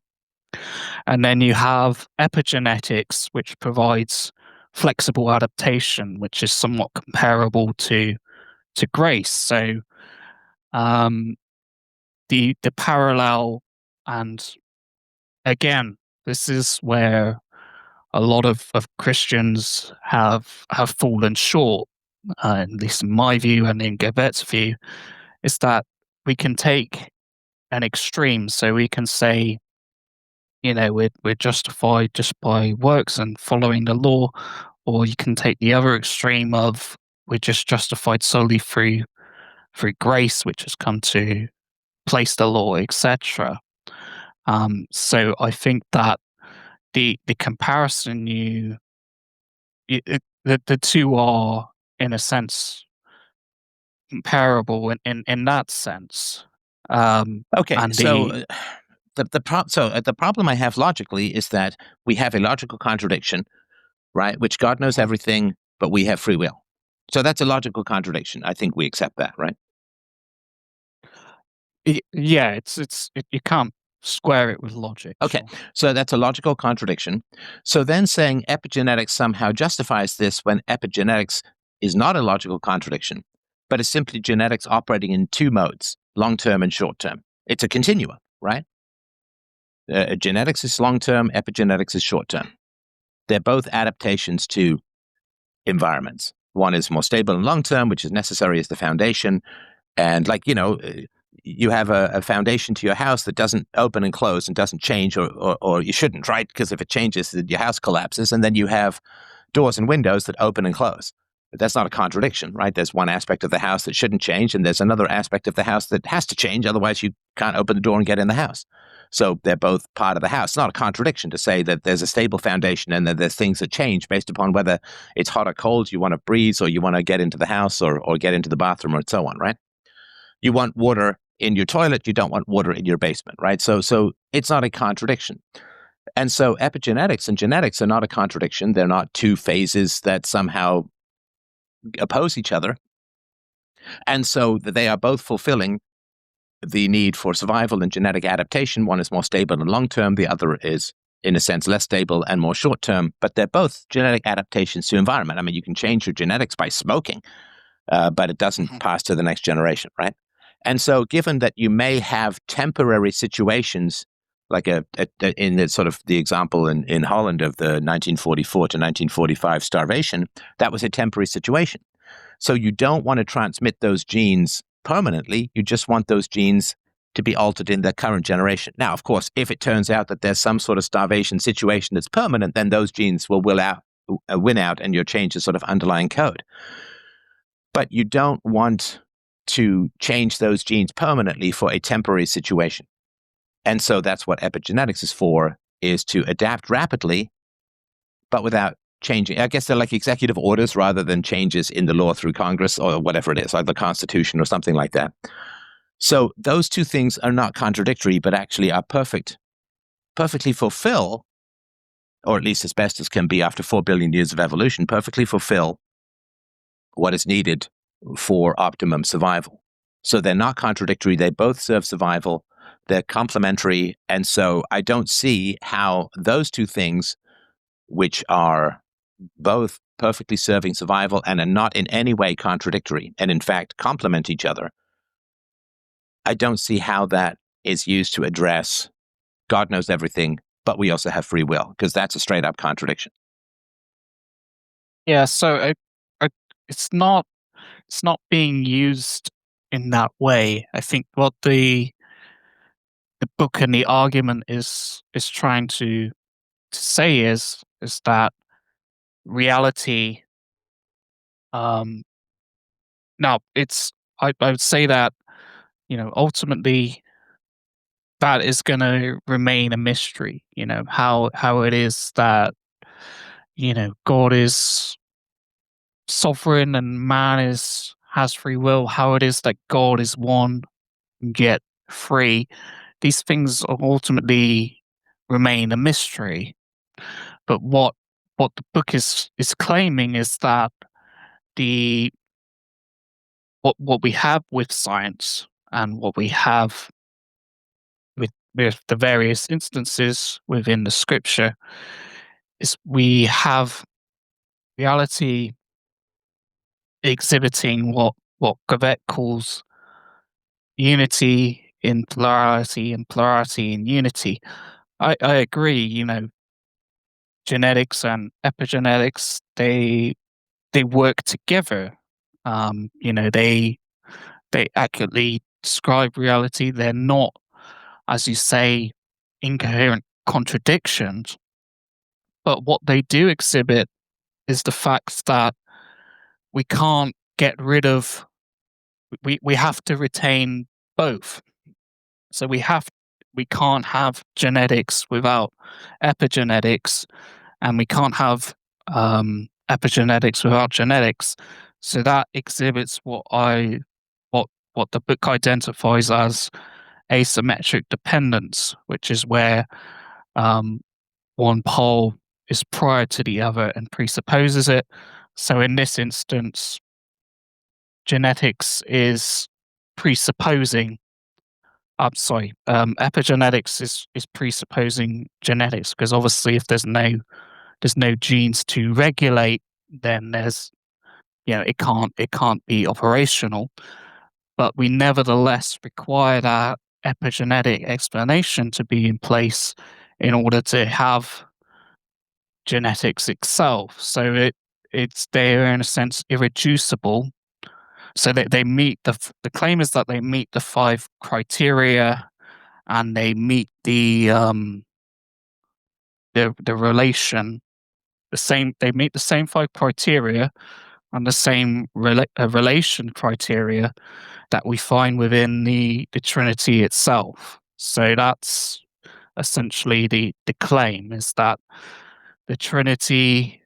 And then you have epigenetics, which provides flexible adaptation, which is somewhat comparable to grace. So the parallel, and again, this is where a lot of Christians have fallen short, at least in my view and in Gavette's view, is that we can take an extreme. So we can say, we're justified just by works and following the law, or you can take the other extreme of we're just justified solely through grace, which has come to place the law, etc. So I think that the comparison the two are in a sense comparable in that sense. Okay, so the problem I have logically is that we have a logical contradiction, right? Which God knows everything, but we have free will. So that's a logical contradiction. I think we accept that, right? Yeah, you can't square it with logic. Okay, sure. So that's a logical contradiction. So then saying epigenetics somehow justifies this when epigenetics is not a logical contradiction, but is simply genetics operating in two modes, long-term and short-term. It's a continuum, right? Genetics is long-term, epigenetics is short-term. They're both adaptations to environments. One is more stable and long-term, which is necessary as the foundation. And you have a foundation to your house that doesn't open and close and doesn't change, or you shouldn't, right? Because if it changes, your house collapses. And then you have doors and windows that open and close. But that's not a contradiction, right? There's one aspect of the house that shouldn't change, and there's another aspect of the house that has to change. Otherwise, you can't open the door and get in the house. So they're both part of the house. It's not a contradiction to say that there's a stable foundation and that there's things that change based upon whether it's hot or cold, you want to breeze, or you want to get into the house or get into the bathroom, or so on, right? You want water in your toilet, you don't want water in your basement, right? So it's not a contradiction. And so epigenetics and genetics are not a contradiction. They're not two phases that somehow oppose each other. And so they are both fulfilling the need for survival and genetic adaptation. One is more stable and long-term. The other is, in a sense, less stable and more short-term. But they're both genetic adaptations to environment. I mean, you can change your genetics by smoking, but it doesn't pass to the next generation, right? And so given that you may have temporary situations, like in the sort of the example in Holland of the 1944 to 1945 starvation, that was a temporary situation. So you don't want to transmit those genes permanently. You just want those genes to be altered in the current generation. Now, of course, if it turns out that there's some sort of starvation situation that's permanent, then those genes will win out and you'll change the sort of underlying code. But you don't want to change those genes permanently for a temporary situation. And so that's what epigenetics is for, is to adapt rapidly, but without changing. I guess they're like executive orders rather than changes in the law through Congress or whatever it is, like the Constitution or something like that. So those two things are not contradictory, but actually are perfectly fulfill, or at least as best as can be after 4 billion years of evolution, perfectly fulfill what is needed for optimum survival. So they're not contradictory. They both serve survival. They're complementary. And so I don't see how those two things, which are both perfectly serving survival and are not in any way contradictory, and in fact complement each other, I don't see how that is used to address God knows everything, but we also have free will, because that's a straight up contradiction. Yeah, so it's not being used in that way. I think what the book and the argument is trying to say is that reality. Now, I would say that ultimately that is going to remain a mystery. How it is that God is sovereign and man has free will. How it is that God is one yet free. These things ultimately remain a mystery. But what the book is claiming is that the what we have with science and what we have with the various instances within the scripture is we have reality exhibiting what Gavette calls unity in plurality and plurality in unity. I agree, genetics and epigenetics, they work together. They accurately describe reality. They're not, as you say, incoherent contradictions. But what they do exhibit is the fact that we can't get rid of we have to retain both. So we can't have genetics without epigenetics, and we can't have epigenetics without genetics. So that exhibits what the book identifies as asymmetric dependence, which is where um, one pole is prior to the other and presupposes it. So in this instance, genetics is presupposing. I'm sorry, epigenetics is presupposing genetics, because obviously if there's no genes to regulate, then there's it can't be operational. But we nevertheless require that epigenetic explanation to be in place in order to have genetics itself. So they're in a sense irreducible. So they meet the claim is that they meet the 5 criteria, and they meet the relation they meet the same 5 criteria and the same relation criteria that we find within the Trinity itself. So that's essentially the claim, is that the Trinity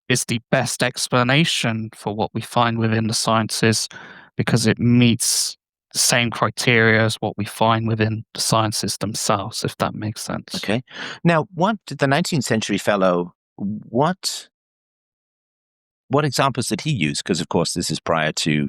is the best explanation for what we find within the sciences, because it meets the same criteria as what we find within the sciences themselves, if that makes sense. Okay. Now, what did the 19th century fellow, what examples did he use? Because, of course, this is prior to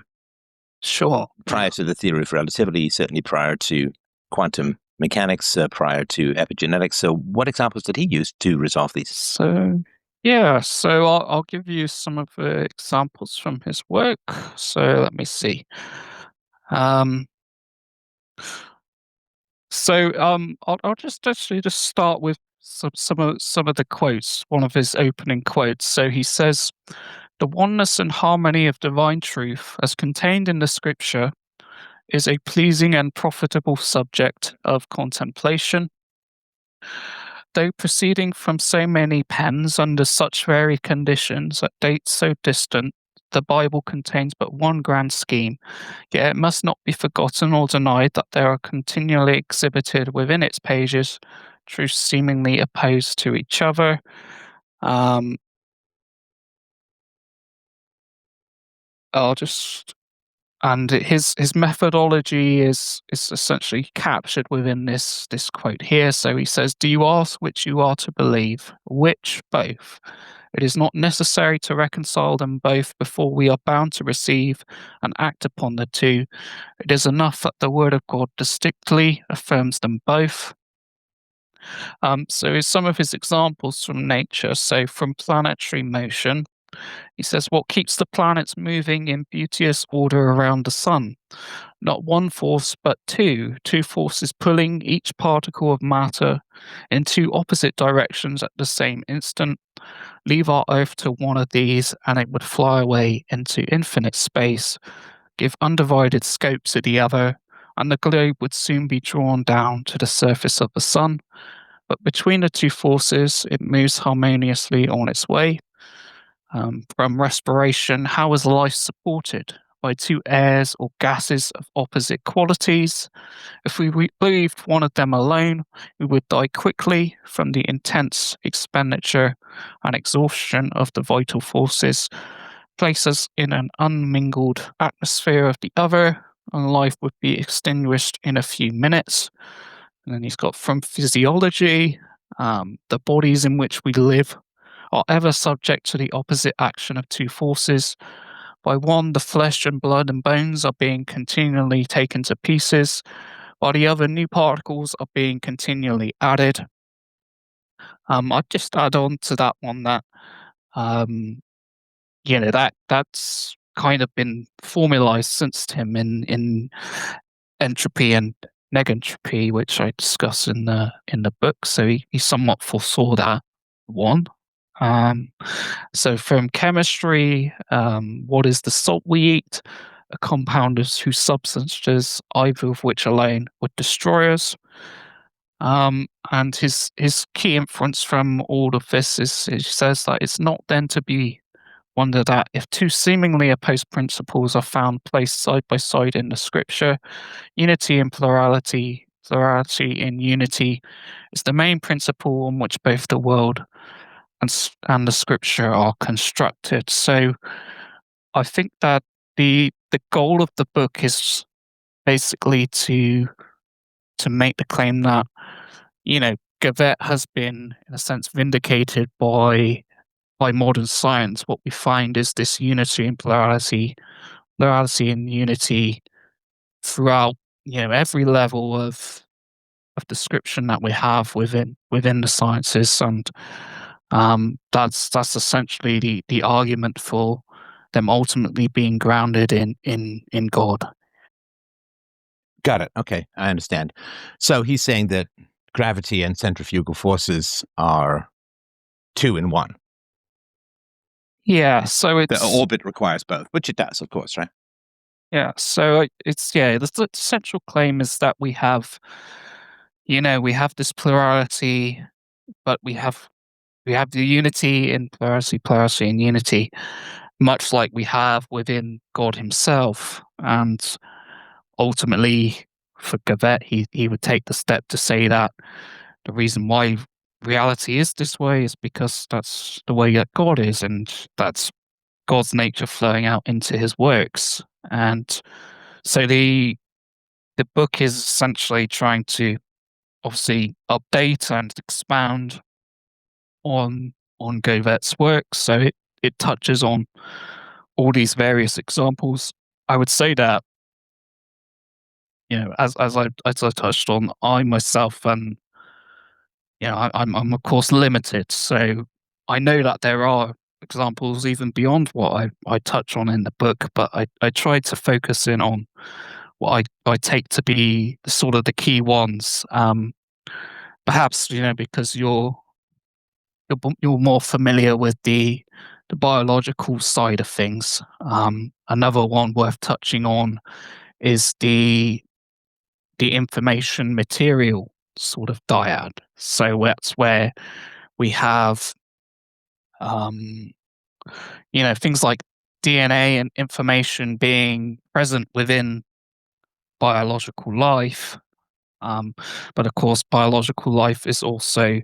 the theory of relativity, certainly prior to quantum mechanics, prior to epigenetics. So what examples did he use to resolve these? So I'll give you some of the examples from his work. So let me see. I'll just start with some of the quotes. One of his opening quotes. So he says, "The oneness and harmony of divine truth, as contained in the Scripture, is a pleasing and profitable subject of contemplation. Though proceeding from so many pens under such varied conditions at dates so distant, the Bible contains but one grand scheme, yet it must not be forgotten or denied that there are continually exhibited within its pages truths seemingly opposed to each other." I'll just and his methodology is essentially captured within this quote here. So he says, "Do you ask which you are to believe? Which? Both. It is not necessary to reconcile them both before we are bound to receive and act upon the two. It is enough that the word of God distinctly affirms them both." So some of his examples from nature. So from planetary motion, he says, "What keeps the planets moving in beauteous order around the sun? Not one force, but two forces pulling each particle of matter in two opposite directions at the same instant. Leave our Earth to one of these, and it would fly away into infinite space. Give undivided scope to the other, and the globe would soon be drawn down to the surface of the sun. But between the two forces, it moves harmoniously on its way. From respiration, how is life supported? By two airs or gases of opposite qualities. If we breathed one of them alone, we would die quickly from the intense expenditure and exhaustion of the vital forces. Place us in an unmingled atmosphere of the other, and life would be extinguished in a few minutes." And then he's got from physiology, the bodies in which we live are ever subject to the opposite action of two forces. By one, the flesh and blood and bones are being continually taken to pieces. By the other, new particles are being continually added. I'd just add on to that one that, um, that's kind of been formalized since Tim in entropy and negentropy, which I discuss in the book. So he somewhat foresaw that one. So from chemistry, what is the salt we eat? A compound whose substances, either of which alone, would destroy us. And his key inference from all of this is he says that it's not then to be wondered at if two seemingly opposed principles are found placed side by side in the scripture. Unity in plurality, plurality in unity is the main principle on which both the world and the scripture are constructed. So I think that the goal of the book is basically to make the claim that, Gavette has been, in a sense, vindicated by modern science. What we find is this unity and plurality, plurality and unity throughout, every level of description that we have within the sciences, and that's essentially the argument for them ultimately being grounded in God. Got it. Okay, I understand. So he's saying that gravity and centrifugal forces are two in one. Yeah, so The it's orbit requires both, which it does, of course, right? yeah, so the central claim is that we have this plurality, but we have the unity in plurality, plurality in unity, much like we have within God Himself. And ultimately, for Gavette, he would take the step to say that the reason why reality is this way is because that's the way that God is, and that's God's nature flowing out into His works. And so the book is essentially trying to obviously update and expound on Gavette's work. So it touches on all these various examples. I would say that, as I touched on, I myself and I'm of course limited. So I know that there are examples even beyond what I touch on in the book, but I try to focus in on what I take to be sort of the key ones. Perhaps because you're more familiar with the biological side of things. Another one worth touching on is the information material sort of dyad. So that's where we have things like DNA and information being present within biological life. But of course, biological life is also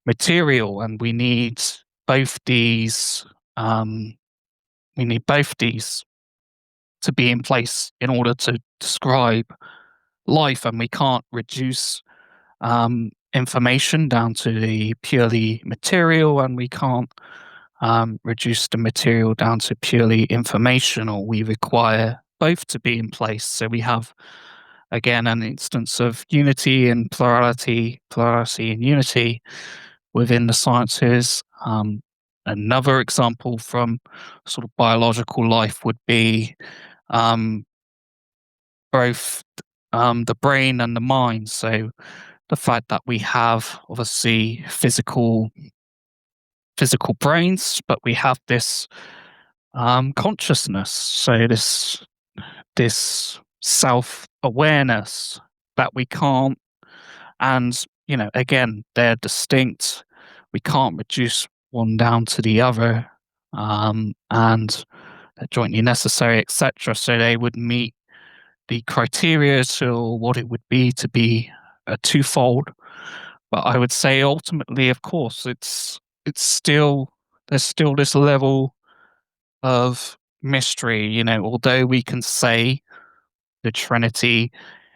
material, and we need both these. We need both these to be in place in order to describe life, and we can't reduce information down to the purely material, and we can't reduce the material down to purely informational. We require both to be in place. So we have, again, an instance of unity and plurality, plurality and unity within the sciences. Another example from sort of biological life would be both the brain and the mind. So the fact that we have obviously physical brains, but we have this consciousness. So this self-awareness that we can't, and again, they're distinct. We can't reduce one down to the other, and they're jointly necessary, etc. So they would meet the criteria to what it would be to be a twofold. But I would say ultimately, of course, there's still this level of mystery. Although we can say the Trinity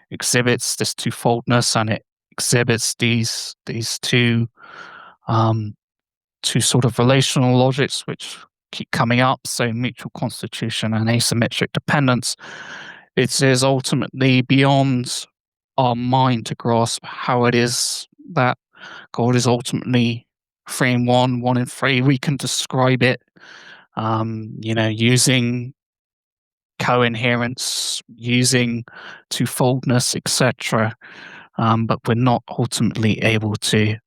exhibits this twofoldness, and it exhibits these two sort of relational logics which keep coming up, so mutual constitution and asymmetric dependence. It is ultimately beyond our mind to grasp how it is that God is ultimately 3 in 1, 1 in 3. We can describe it, using coherence, using twofoldness, etc. But we're not ultimately able to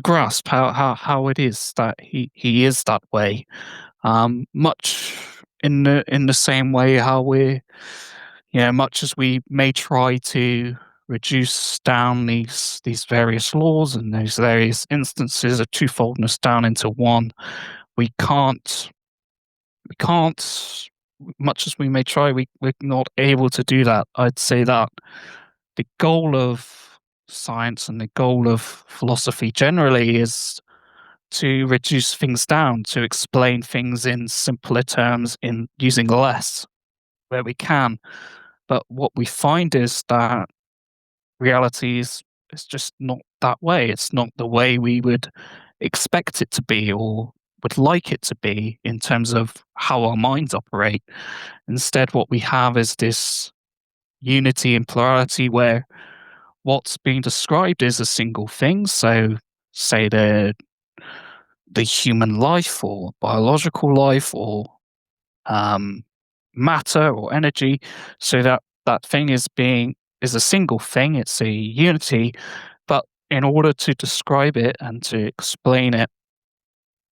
grasp how it is that he is that way. Much in the same way how we're, much as we may try to reduce down these various laws and those various instances of twofoldness down into one, we can't, much as we may try, we're not able to do that. I'd say that the goal of science and the goal of philosophy generally is to reduce things down, to explain things in simpler terms, in using less where we can. But what we find is that reality is just not that way. It's not the way we would expect it to be or would like it to be in terms of how our minds operate. Instead, what we have is this unity and plurality where what's being described is a single thing. So, say the human life or biological life or matter or energy. So that thing is a single thing. It's a unity. But in order to describe it and to explain it,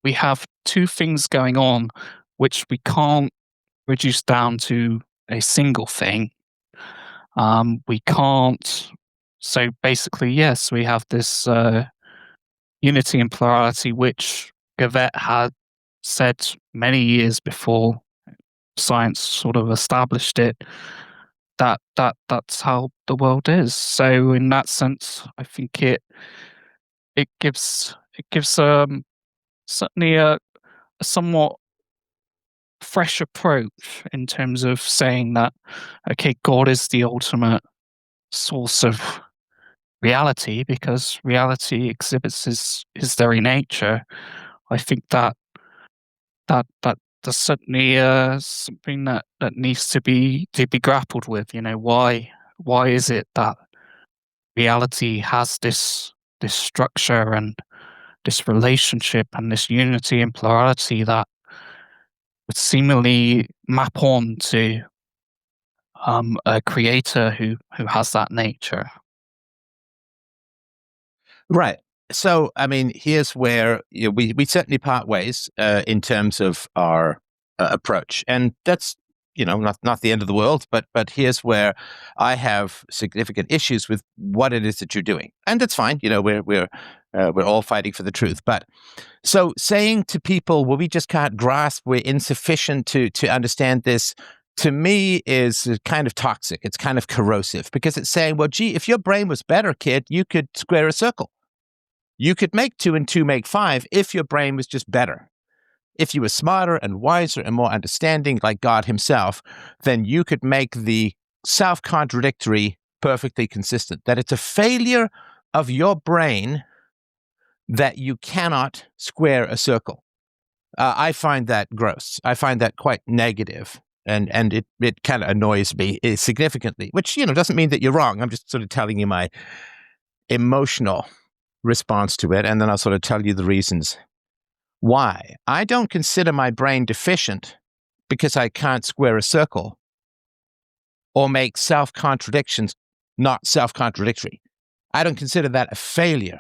we have two things going on which we can't reduce down to a single thing. We can't. So basically, yes, we have this unity and plurality, which Gavette had said many years before science sort of established it. That's how the world is. So in that sense, I think it gives certainly a somewhat fresh approach in terms of saying that, okay, God is the ultimate source of reality because reality exhibits his very nature. I think that there's certainly something that needs to be grappled with. Why is it that reality has this structure and this relationship and this unity and plurality that would seemingly map on to a creator who has that nature. Right. So, I mean, here's where we certainly part ways in terms of our approach, and that's not the end of the world. But here's where I have significant issues with what it is that you're doing, and that's fine. We're all fighting for the truth. But so saying to people, well, we just can't grasp, we're insufficient to understand this, to me is kind of toxic. It's kind of corrosive because it's saying, well, gee, if your brain was better, kid, you could square a circle. You could make 2 and 2 make 5 if your brain was just better. if you were smarter and wiser and more understanding like God himself, then you could make the self-contradictory perfectly consistent, that it's a failure of your brain that you cannot square a circle. I find that gross. I find that quite negative, and it kind of annoys me significantly, which, doesn't mean that you're wrong. I'm just sort of telling you my emotional response to it, and then I'll sort of tell you the reasons why. I don't consider my brain deficient because I can't square a circle or make self-contradictions not self-contradictory. I don't consider that a failure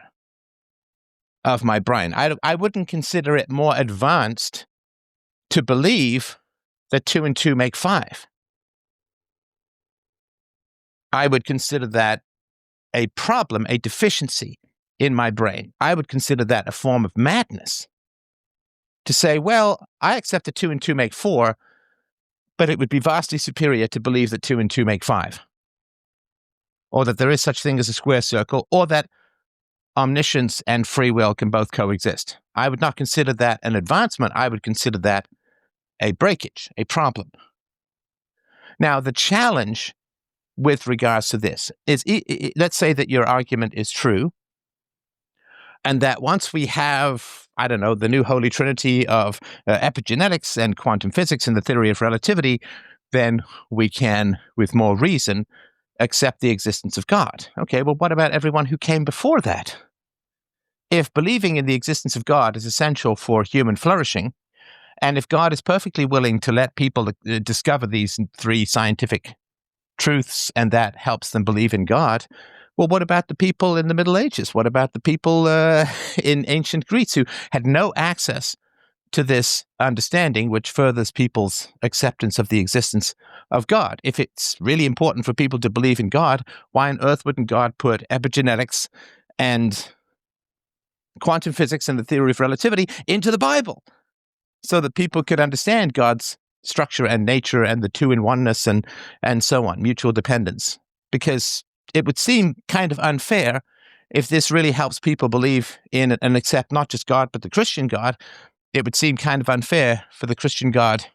of my brain. I wouldn't consider it more advanced to believe that 2 and 2 make 5. I would consider that a problem, a deficiency in my brain. I would consider that a form of madness to say, well, I accept that 2 and 2 make 4, but it would be vastly superior to believe that 2 and 2 make 5, or that there is such thing as a square circle, or that omniscience and free will can both coexist. I would not consider that an advancement. I would consider that a breakage, a problem. Now, the challenge with regards to this is, let's say that your argument is true, and that once we have, the new Holy Trinity of epigenetics and quantum physics and the theory of relativity, then we can, with more reason, accept the existence of God. Okay, well, what about everyone who came before that? If believing in the existence of God is essential for human flourishing, and if God is perfectly willing to let people discover these 3 scientific truths, and that helps them believe in God, well, what about the people in the Middle Ages? What about the people in ancient Greece who had no access to this understanding, which furthers people's acceptance of the existence of God? If it's really important for people to believe in God, why on earth wouldn't God put epigenetics and quantum physics and the theory of relativity into the Bible so that people could understand God's structure and nature and the two-in-oneness and so on, mutual dependence? Because it would seem kind of unfair if this really helps people believe in and accept not just God, but the Christian God. It would seem kind of unfair for the Christian God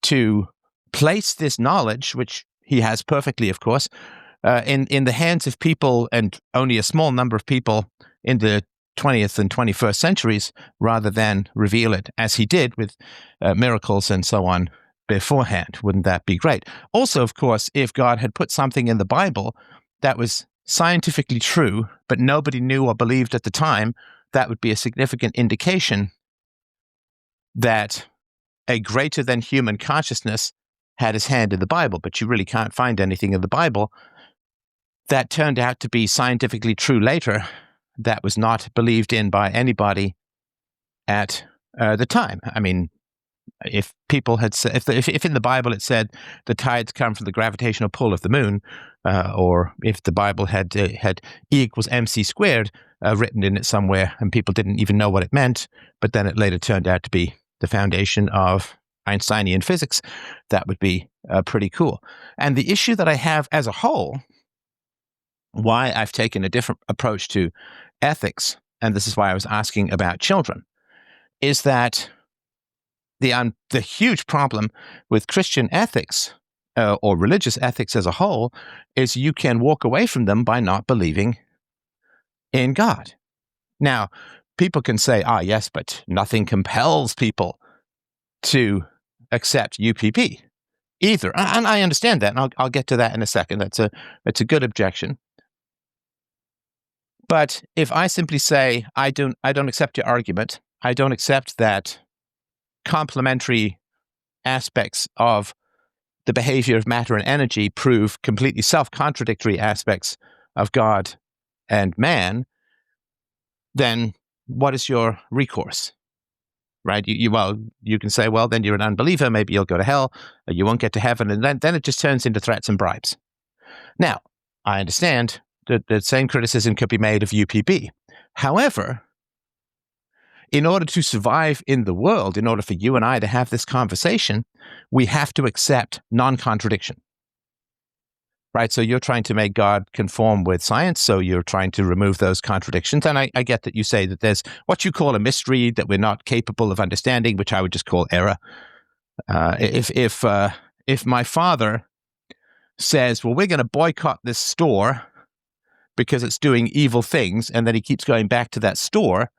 to place this knowledge, which he has perfectly, of course, in the hands of people, and only a small number of people in the 20th and 21st centuries, rather than reveal it as he did with miracles and so on beforehand. Wouldn't that be great? Also, of course, if God had put something in the Bible that was scientifically true, but nobody knew or believed at the time, that would be a significant indication that a greater than human consciousness had his hand in the Bible. But you really can't find anything in the Bible that turned out to be scientifically true later that was not believed in by anybody at the time. I mean, if people had said, if in the Bible it said the tides come from the gravitational pull of the moon, or if the Bible had E equals mc squared written in it somewhere, and people didn't even know what it meant, but then it later turned out to be the foundation of Einsteinian physics, that would be pretty cool. And the issue that I have as a whole, why I've taken a different approach to ethics, and this is why I was asking about children, is that the huge problem with Christian ethics, or religious ethics as a whole, is you can walk away from them by not believing in God. Now, people can say, yes, but nothing compels people to accept UPP either. And I understand that, and I'll get to that in a second. That's a good objection. But if I simply say, I don't accept your argument, I don't accept that complementary aspects of the behavior of matter and energy prove completely self-contradictory aspects of God and man, then what is your recourse? Right? You can say, well, then you're an unbeliever, maybe you'll go to hell, or you won't get to heaven, and then it just turns into threats and bribes. Now, I understand that the same criticism could be made of UPB. However, in order to survive in the world, in order for you and I to have this conversation, we have to accept non-contradiction. right? So you're trying to make God conform with science, so you're trying to remove those contradictions. And I get that you say that there's what you call a mystery that we're not capable of understanding, which I would just call error. If my father says, well, we're going to boycott this store because it's doing evil things, and then he keeps going back to that store,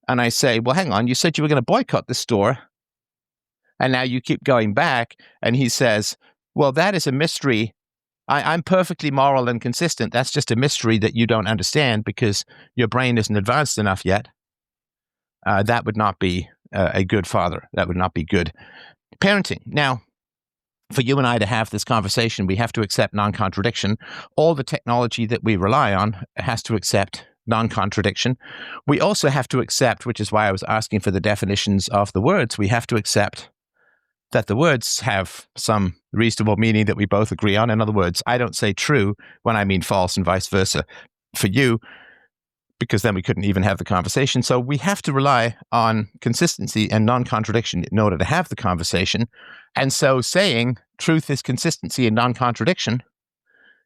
and I say, well, hang on, you said you were going to boycott this store, and now you keep going back, and he says, well, that is a mystery. I'm perfectly moral and consistent. That's just a mystery that you don't understand because your brain isn't advanced enough yet. That would not be a good father. That would not be good parenting. Now, for you and I to have this conversation, we have to accept non-contradiction. All the technology that we rely on has to accept non-contradiction. We also have to accept, which is why I was asking for the definitions of the words, we have to accept that the words have some reasonable meaning that we both agree on. In other words, I don't say true when I mean false and vice versa for you, because then we couldn't even have the conversation. So we have to rely on consistency and non-contradiction in order to have the conversation. And so saying truth is consistency and non-contradiction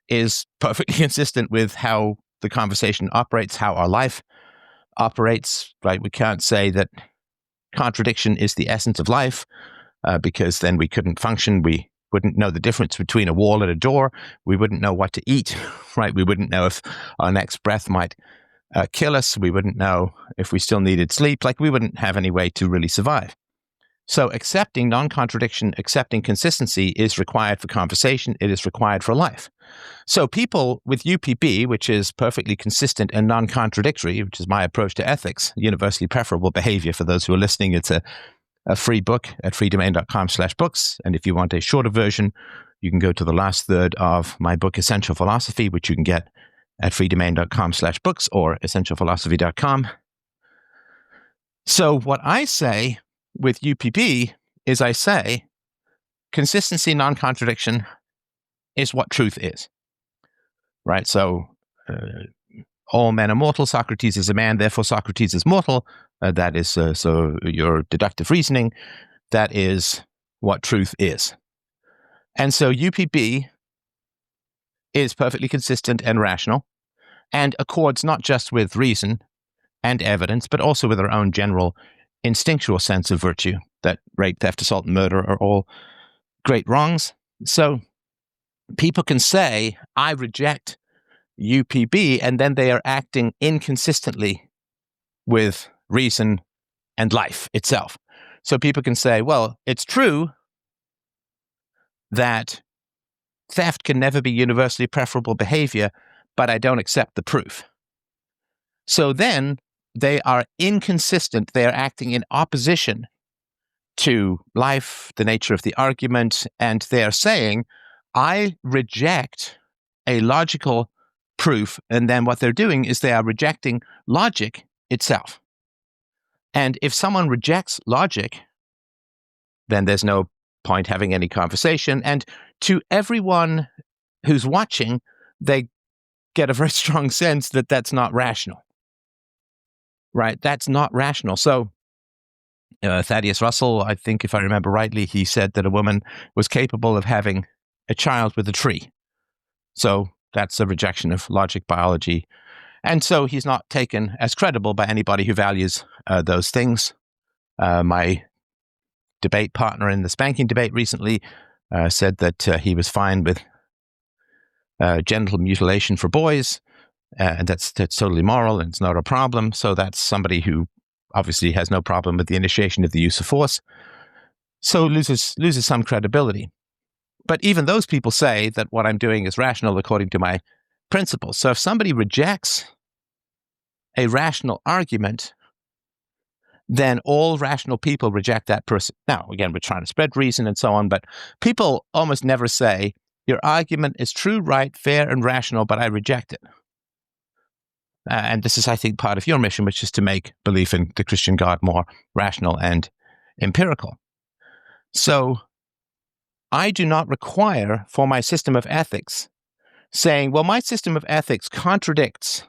is perfectly consistent with how the conversation operates, how our life operates, right? We can't say that contradiction is the essence of life because then we couldn't function. We wouldn't know the difference between a wall and a door. We wouldn't know what to eat, right? We wouldn't know if our next breath might kill us. We wouldn't know if we still needed sleep. Like, we wouldn't have any way to really survive. So accepting non-contradiction, accepting consistency is required for conversation. It is required for life. So people with UPB, which is perfectly consistent and non-contradictory, which is my approach to ethics, universally preferable behavior. For those who are listening, it's a free book at freedomain.com/books. And if you want a shorter version, you can go to the last third of my book, Essential Philosophy, which you can get at freedomain.com/books or essentialphilosophy.com. So what I say with UPB is I say consistency, non-contradiction is what truth is, right? So all men are mortal. Socrates is a man, therefore Socrates is mortal. That is so your deductive reasoning. That is what truth is. And so UPB is perfectly consistent and rational and accords not just with reason and evidence, but also with our own general instinctual sense of virtue, that rape, theft, assault, and murder are all great wrongs. So people can say, I reject UPB, and then they are acting inconsistently with reason and life itself. So people can say, well, it's true that theft can never be universally preferable behavior, but I don't accept the proof. So then they are inconsistent. They are acting in opposition to life, the nature of the argument, and they are saying, I reject a logical proof, and then what they're doing is they are rejecting logic itself. And if someone rejects logic, then there's no point having any conversation. And to everyone who's watching, they get a very strong sense that that's not rational, right? That's not rational. So Thaddeus Russell, I think if I remember rightly, he said that a woman was capable of having a child with a tree. So that's a rejection of logic, biology. And so he's not taken as credible by anybody who values those things. My debate partner in the spanking debate recently said that he was fine with genital mutilation for boys, and that's totally moral and it's not a problem. So that's somebody who obviously has no problem with the initiation of the use of force. So loses some credibility. But even those people say that what I'm doing is rational according to my principles. So if somebody rejects a rational argument, then all rational people reject that person. Now, again, we're trying to spread reason and so on, but people almost never say, your argument is true, right, fair, and rational, but I reject it. And this is, I think, part of your mission, which is to make belief in the Christian God more rational and empirical. So I do not require for my system of ethics saying, well, my system of ethics contradicts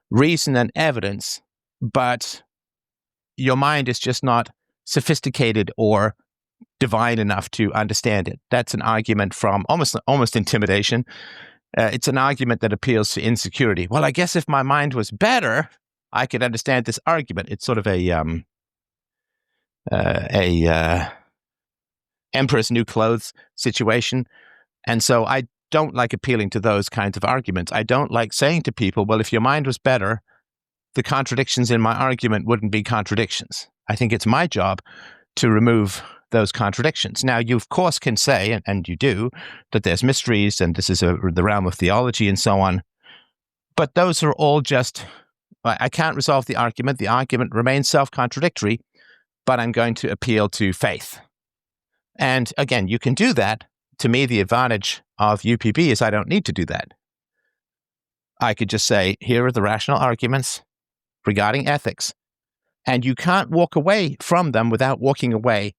reason and evidence, but your mind is just not sophisticated or divine enough to understand it. That's an argument from almost intimidation. It's an argument that appeals to insecurity. Well, I guess if my mind was better, I could understand this argument. It's sort of a Emperor's New Clothes situation. And so I don't like appealing to those kinds of arguments. I don't like saying to people, well, if your mind was better, the contradictions in my argument wouldn't be contradictions. I think it's my job to remove those contradictions. Now, you of course can say, and you do, that there's mysteries and this is the realm of theology and so on. But those are all just, I can't resolve the argument. The argument remains self-contradictory, but I'm going to appeal to faith. And again, you can do that. To me, the advantage of UPB is I don't need to do that. I could just say, here are the rational arguments regarding ethics. And you can't walk away from them without walking away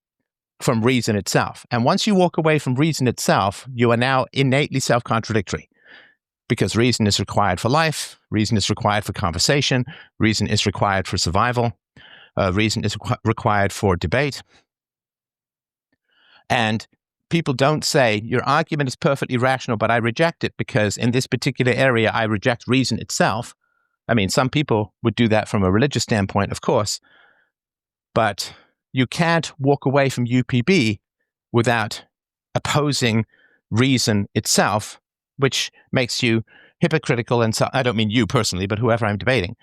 from reason itself. And once you walk away from reason itself, you are now innately self-contradictory. Because reason is required for life, reason is required for conversation, reason is required for survival, reason is required for debate. And people don't say, your argument is perfectly rational, but I reject it because in this particular area, I reject reason itself. I mean, some people would do that from a religious standpoint, of course, but you can't walk away from UPB without opposing reason itself, which makes you hypocritical and I don't mean you personally, but whoever I'm debating,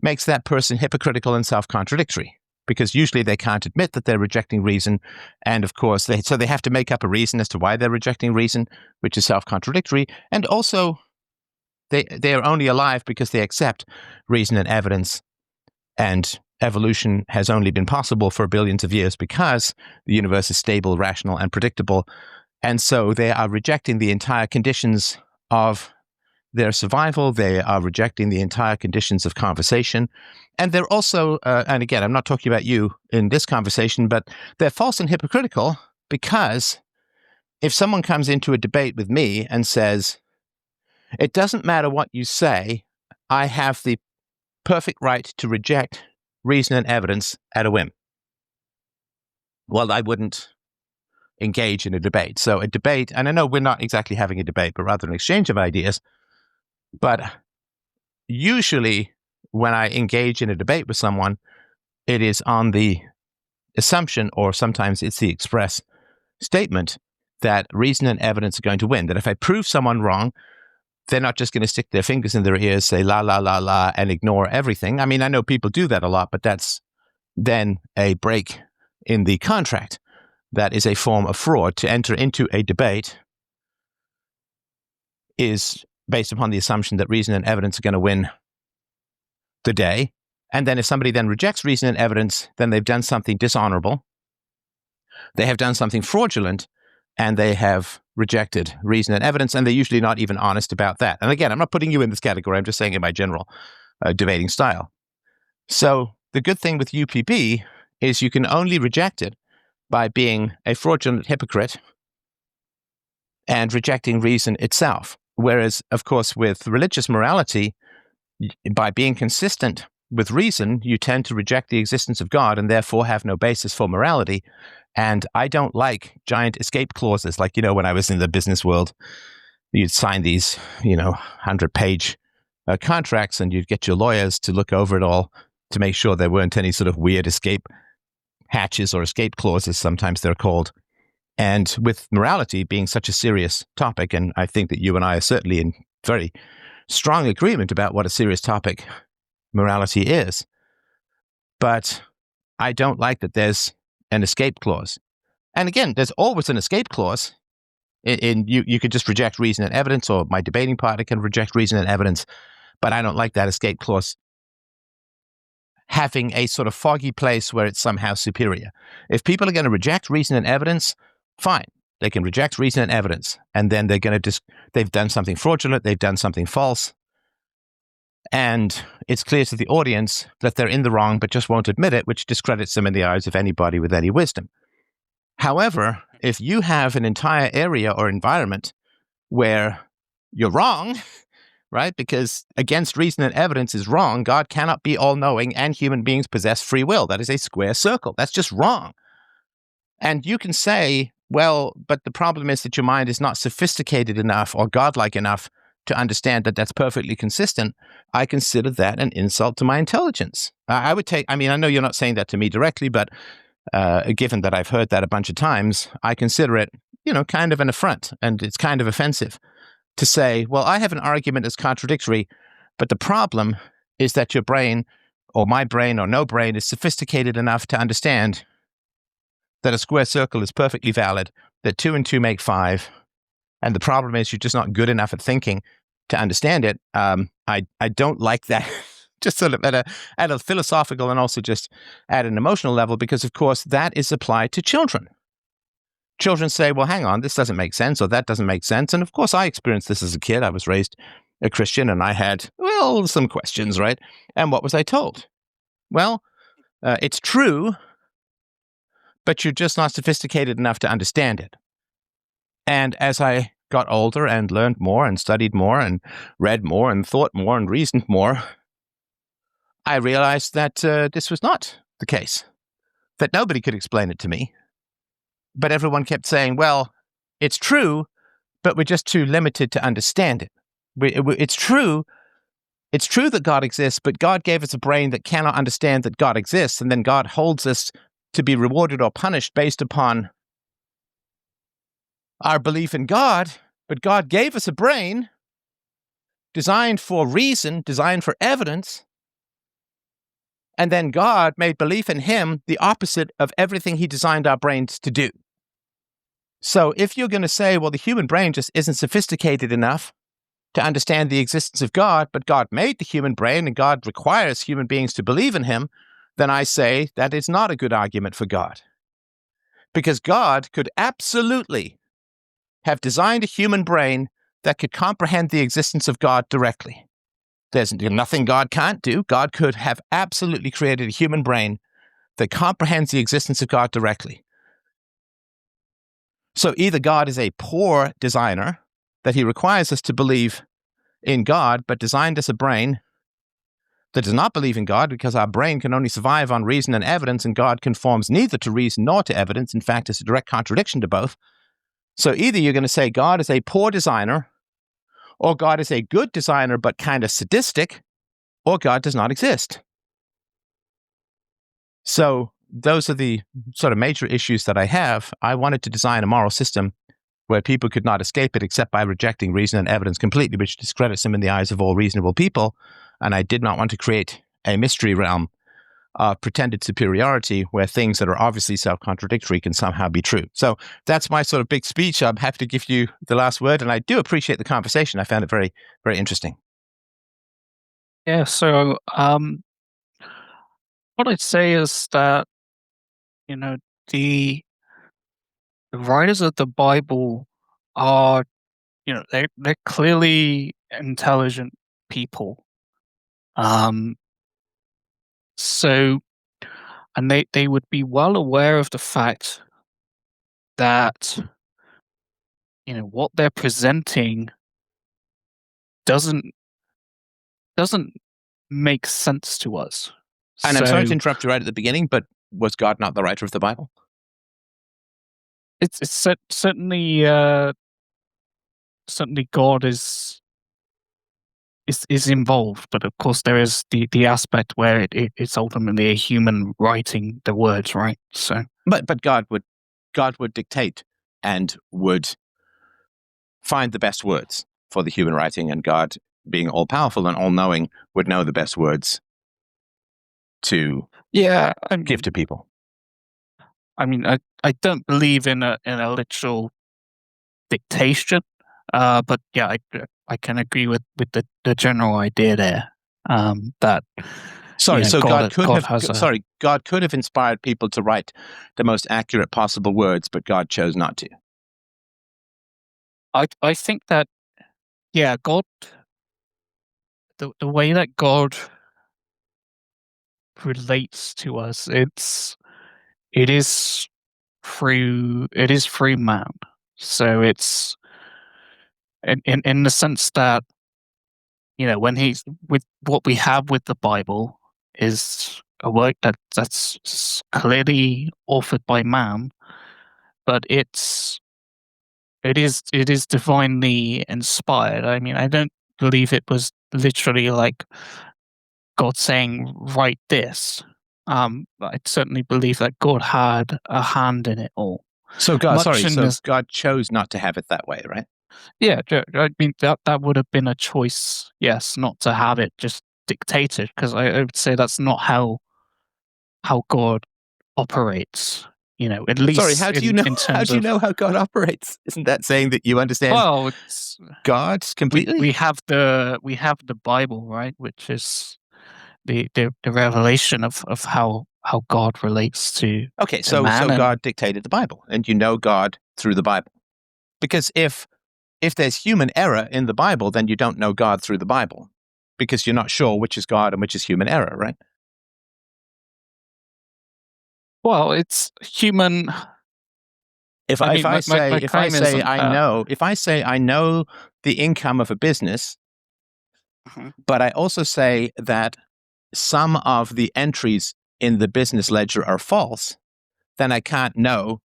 makes that person hypocritical and self-contradictory. Because usually they can't admit that they're rejecting reason. And of course, they have to make up a reason as to why they're rejecting reason, which is self-contradictory. And also, they are only alive because they accept reason and evidence. And evolution has only been possible for billions of years because the universe is stable, rational, and predictable. And so they are rejecting the entire conditions of their survival. They are rejecting the entire conditions of conversation. And they're also, and again, I'm not talking about you in this conversation, but they're false and hypocritical because if someone comes into a debate with me and says, it doesn't matter what you say, I have the perfect right to reject reason and evidence at a whim. Well, I wouldn't engage in a debate. So a debate, and I know we're not exactly having a debate, but rather an exchange of ideas. But usually when I engage in a debate with someone, it is on the assumption, or sometimes it's the express statement, that reason and evidence are going to win. That if I prove someone wrong, they're not just going to stick their fingers in their ears, say la, la, la, la, and ignore everything. I mean, I know people do that a lot, but that's then a break in the contract. That is a form of fraud. To enter into a debate is based upon the assumption that reason and evidence are going to win the day. And then if somebody then rejects reason and evidence, then they've done something dishonorable. They have done something fraudulent, and they have rejected reason and evidence, and they're usually not even honest about that. And again, I'm not putting you in this category. I'm just saying in my general debating style. So the good thing with UPB is you can only reject it by being a fraudulent hypocrite and rejecting reason itself. Whereas, of course, with religious morality, by being consistent with reason, you tend to reject the existence of God and therefore have no basis for morality. And I don't like giant escape clauses. Like, when I was in the business world, you'd sign these, 100-page contracts, and you'd get your lawyers to look over it all to make sure there weren't any sort of weird escape hatches or escape clauses, sometimes they're called. And with morality being such a serious topic, and I think that you and I are certainly in very strong agreement about what a serious topic morality is. But I don't like that there's an escape clause. And again, there's always an escape clause. You could just reject reason and evidence, or my debating partner can reject reason and evidence, but I don't like that escape clause having a sort of foggy place where it's somehow superior. If people are going to reject reason and evidence, fine. They can reject reason and evidence, and then they're going to they've done something fraudulent, they've done something false, and it's clear to the audience that they're in the wrong, but just won't admit it, which discredits them in the eyes of anybody with any wisdom. However, if you have an entire area or environment where you're wrong, right? Because against reason and evidence is wrong. God cannot be all-knowing, and human beings possess free will. That is a square circle. That's just wrong. And you can say, well, but the problem is that your mind is not sophisticated enough or godlike enough to understand that that's perfectly consistent. I consider that an insult to my intelligence. I know you're not saying that to me directly, but given that I've heard that a bunch of times, I consider it, kind of an affront, and it's kind of offensive to say, well, I have an argument that's contradictory, but the problem is that your brain, or my brain, or no brain, is sophisticated enough to understand that a square circle is perfectly valid, that 2 and 2 make 5, and the problem is you're just not good enough at thinking to understand it. I don't like that, just sort of at a philosophical and also just at an emotional level, because, of course, that is applied to children. Children say, well, hang on, this doesn't make sense, or that doesn't make sense. And, of course, I experienced this as a kid. I was raised a Christian, and I had, some questions, right? And what was I told? Well, it's true, but you're just not sophisticated enough to understand it. And as I got older and learned more and studied more and read more and thought more and reasoned more, I realized that this was not the case, that nobody could explain it to me. But everyone kept saying, well, it's true, but we're just too limited to understand it. It's true that God exists, but God gave us a brain that cannot understand that God exists, and then God holds us to be rewarded or punished based upon our belief in God. But God gave us a brain designed for reason, designed for evidence, and then God made belief in Him the opposite of everything He designed our brains to do. So if you're going to say, well, the human brain just isn't sophisticated enough to understand the existence of God, but God made the human brain and God requires human beings to believe in Him, then I say that is not a good argument for God. Because God could absolutely have designed a human brain that could comprehend the existence of God directly. There's nothing God can't do. God could have absolutely created a human brain that comprehends the existence of God directly. So either God is a poor designer, that He requires us to believe in God, but designed us a brain that does not believe in God, because our brain can only survive on reason and evidence, and God conforms neither to reason nor to evidence. In fact, it's a direct contradiction to both. So either you're going to say God is a poor designer, or God is a good designer but kind of sadistic, or God does not exist. So those are the sort of major issues that I have. I wanted to design a moral system where people could not escape it except by rejecting reason and evidence completely, which discredits them in the eyes of all reasonable people. And I did not want to create a mystery realm of pretended superiority where things that are obviously self-contradictory can somehow be true. So that's my sort of big speech. I'm happy to give you the last word, and I do appreciate the conversation. I found it very, very interesting. Yeah, so what I'd say is that, the writers of the Bible are, they're clearly intelligent people. So, and they would be well aware of the fact that, what they're presenting doesn't make sense to us. And I'm sorry to interrupt you right at the beginning, but was God not the writer of the Bible? It's certainly God is involved, but of course there is the aspect where it's ultimately a human writing the words, right? So, but God would dictate and would find the best words for the human writing, and God, being all powerful and all knowing, would know the best words to give to people. I mean, I don't believe in a literal dictation, but yeah, I can agree with the general idea there. That so God could have inspired people to write the most accurate possible words, but God chose not to. I think that God, the way that God relates to us, it is through man. So it's in the sense that, when he's with what we have with the Bible is a work that's clearly authored by man, but it is divinely inspired. I mean, I don't believe it was literally like God saying, "Write this." I certainly believe that God had a hand in it all. So Much in this, God chose not to have it that way, right? yeah. I mean, that would have been a choice, yes, not to have it just dictated, because I would say that's not how God operates. At Sorry, least how do you know? in How terms do you of, know how God operates? Isn't that saying that you understand well, it's God completely? we have the Bible, right, which is the revelation of how God relates Okay, to so man. And God dictated the Bible, and you know God through the Bible. Because if there's human error in the Bible, then you don't know God through the Bible, because you're not sure which is God and which is human error, right? well, it's human. I mean, my claim isn't that. If I say I know the income of a business, Mhm. but I also say that some of the entries in the business ledger are false, then I can't know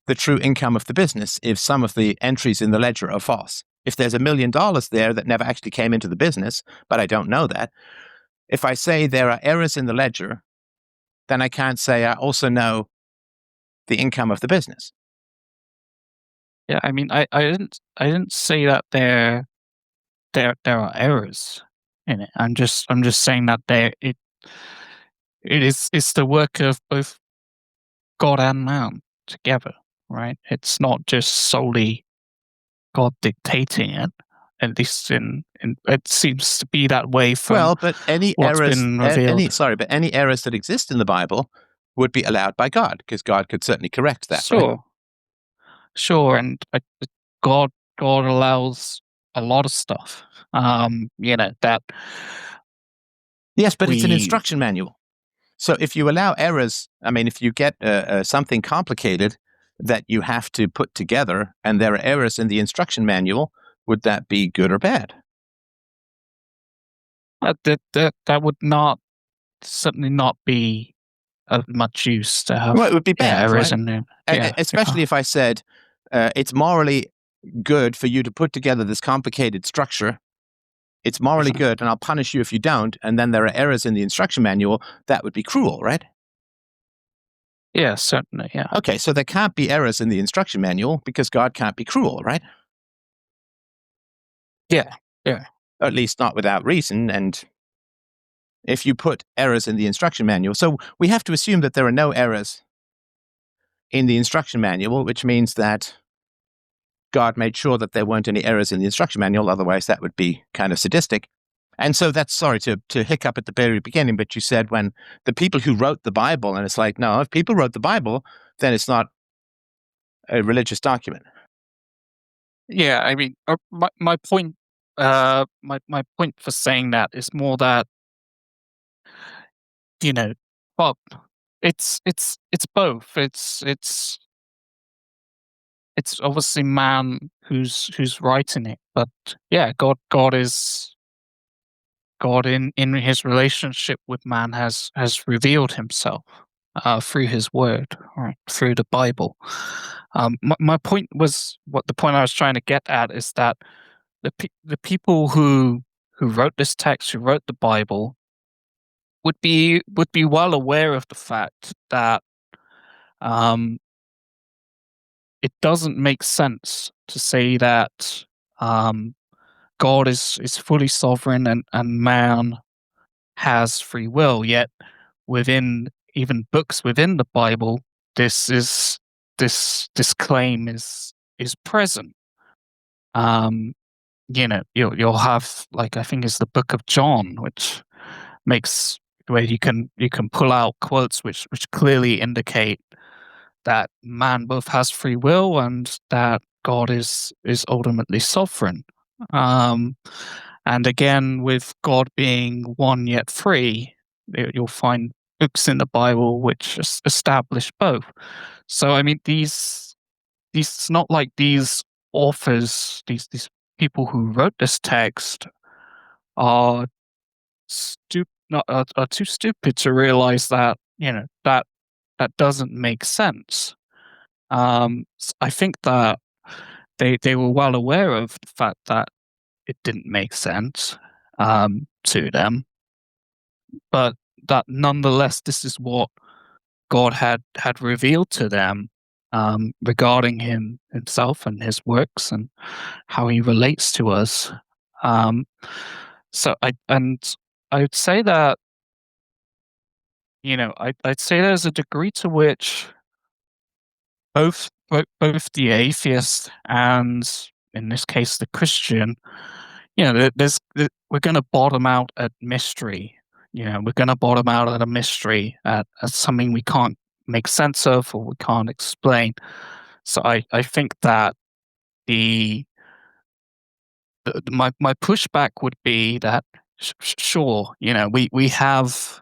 the true income of the business if some of the entries in the ledger are false. If there's $1 million there that never actually came into the business, but I don't know that, if I say there are errors in the ledger, then I can't say I also know the income of the business. Yeah, I mean, I didn't say that there are errors in it. I'm just saying that it's the work of both God and man together, right? It's not just solely God dictating it. At least in it seems to be that way from Well, but any what's errors, been revealed. but any errors that exist in the Bible would be allowed by God, because God could certainly correct that, right? Sure, sure, and God God allows a lot of stuff. That Yes, but it's an we instruction manual. So if you allow errors, I mean, if you get something complicated that you have to put together and there are errors in the instruction manual, would that be good or bad? that would not certainly not be of much use to Well, have, it would be yeah, bad, errors right? in there. Yeah, yeah. Especially if I said it's morally good for you to put together this complicated structure. It's morally Mhm. good, and I'll punish you if you don't. And then there are errors in the instruction manual. That would be cruel, right? Yeah, certainly, yeah. Okay, so there can't be errors in the instruction manual because God can't be cruel, right? Yeah, yeah. Or at least not without reason. And if you put errors in the instruction manual, so we have to assume that there are no errors in the instruction manual, which means that God made sure that there weren't any errors in the instruction manual. Otherwise, that would be kind of sadistic. And so that's, sorry to hiccup at the very beginning, but you said when the people who wrote the Bible, and it's like, no, if people wrote the Bible, then it's not a religious document. Yeah, I mean, my point, my point for saying that is more that, you know, well, it's both. It's obviously man who's writing it, but yeah, God in his relationship with man has revealed himself through his word, right, through the Bible. My point was, what the point I was trying to get at is that the people who wrote this text, who wrote the Bible, would be well aware of the fact that um, it doesn't make sense to say that um, God is fully sovereign and man has free will. Yet within even books within the Bible, this is this claim is present. Um, you'll have, like, I think it's the Book of John, which makes where you can pull out quotes which clearly indicate that man both has free will and that God is ultimately sovereign. Um, and again, with God being one yet free, you'll find books in the Bible which establish both. So I mean, these it's not like these authors, these people who wrote this text are not are too stupid to realize that that doesn't make sense. I think that they were well aware of the fact that it didn't make sense to them, but that nonetheless, this is what God had revealed to them regarding himself and his works and how he relates to us. Um, I would say that I'd say there's a degree to which both the atheist and in this case the Christian, we're going to bottom out at mystery. We're going to bottom out at a mystery at something we can't make sense of or we can't explain. So I think that the, my pushback would be that sure, we have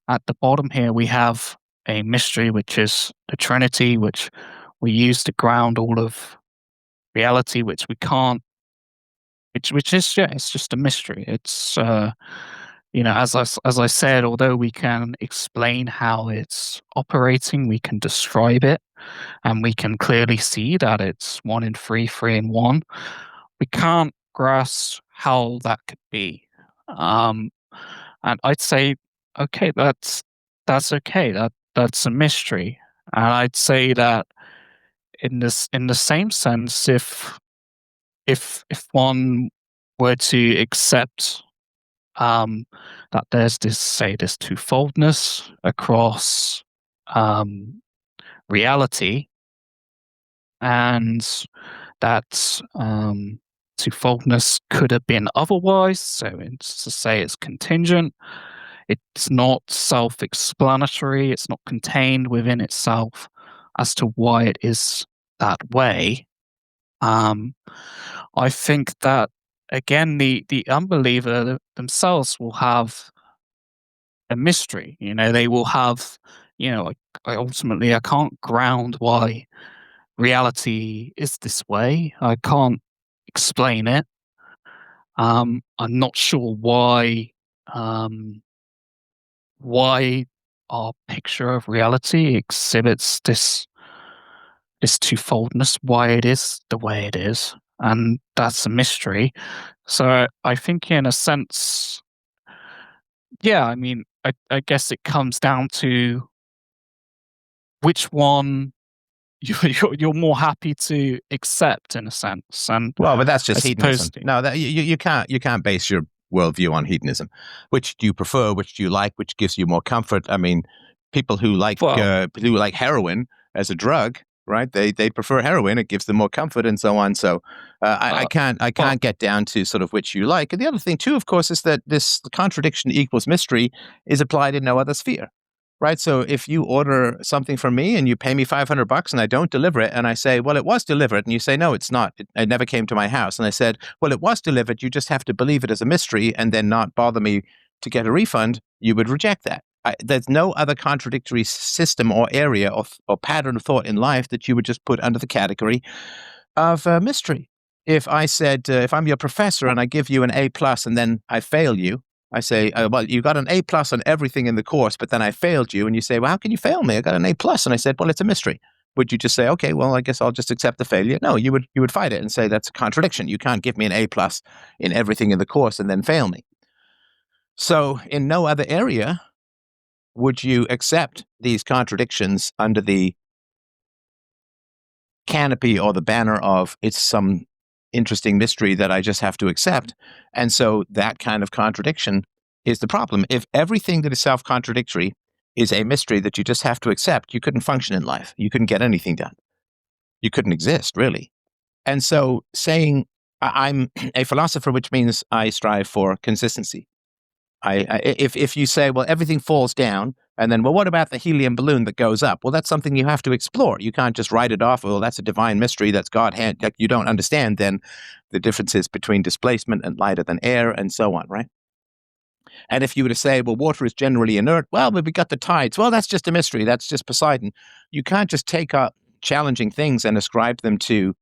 at the bottom here we have a mystery which is the Trinity, which we use to ground all of reality, which we can't. Which is it's just a mystery. It's as I said, although we can explain how it's operating, we can describe it, and we can clearly see that it's 1 in 3, 3 in 1. We can't grasp how that could be, and I'd say, okay, that's okay. That's a mystery, and I'd say that in the same sense, if one were to accept that there's this twofoldness across reality, and that twofoldness could have been otherwise. So it's to say it's contingent. It's not self-explanatory. It's not contained within itself as to why it is that way. I think that again, the unbeliever themselves will have a mystery. They will have, ultimately, I can't ground why reality is this way. I can't explain it. I'm not sure why our picture of reality exhibits this twofoldness, why it is the way it is, and that's a mystery. So I think, in a sense, yeah, I mean, I guess it comes down to which one you're more happy to accept, in a sense. And Well, but that's just I suppose, hedonism. No, that you can't base your worldview on hedonism. Which do you prefer? Which do you like? Which gives you more comfort? I mean, people who like heroin as a drug, right? They prefer heroin. It gives them more comfort and so on. So I can't get down to sort of which you like. And the other thing too, of course, is that this contradiction equals mystery is applied in no other sphere. Right. So if you order something from me and you pay me $500 and I don't deliver it, and I say, well, it was delivered, and you say, no, it's not. It never came to my house. And I said, well, it was delivered. You just have to believe it as a mystery and then not bother me to get a refund. You would reject that. There's no other contradictory system or area or pattern of thought in life that you would just put under the category of mystery. If I said, if I'm your professor and I give you an A+ and then I fail you, I say, well, you got an A+ on everything in the course, but then I failed you. And you say, well, how can you fail me? I got an A+. And I said, well, it's a mystery. Would you just say, okay, well, I guess I'll just accept the failure? No, you would fight it and say that's a contradiction. You can't give me an A+ in everything in the course and then fail me. So in no other area would you accept these contradictions under the canopy or the banner of it's some interesting mystery that I just have to accept. And so that kind of contradiction is the problem. If everything that is self-contradictory is a mystery that you just have to accept, you couldn't function in life. You couldn't get anything done. You couldn't exist, really. And so saying I'm a philosopher, which means I strive for consistency. If you say, well, everything falls down, and then, well, what about the helium balloon that goes up? Well, that's something you have to explore. You can't just write it off. Well, that's a divine mystery. That's God hand. Like, you don't understand then the differences between displacement and lighter than air and so on, right? And if you were to say, well, water is generally inert, well, but we got the tides. Well, that's just a mystery. That's just Poseidon. You can't just take up challenging things and ascribe them to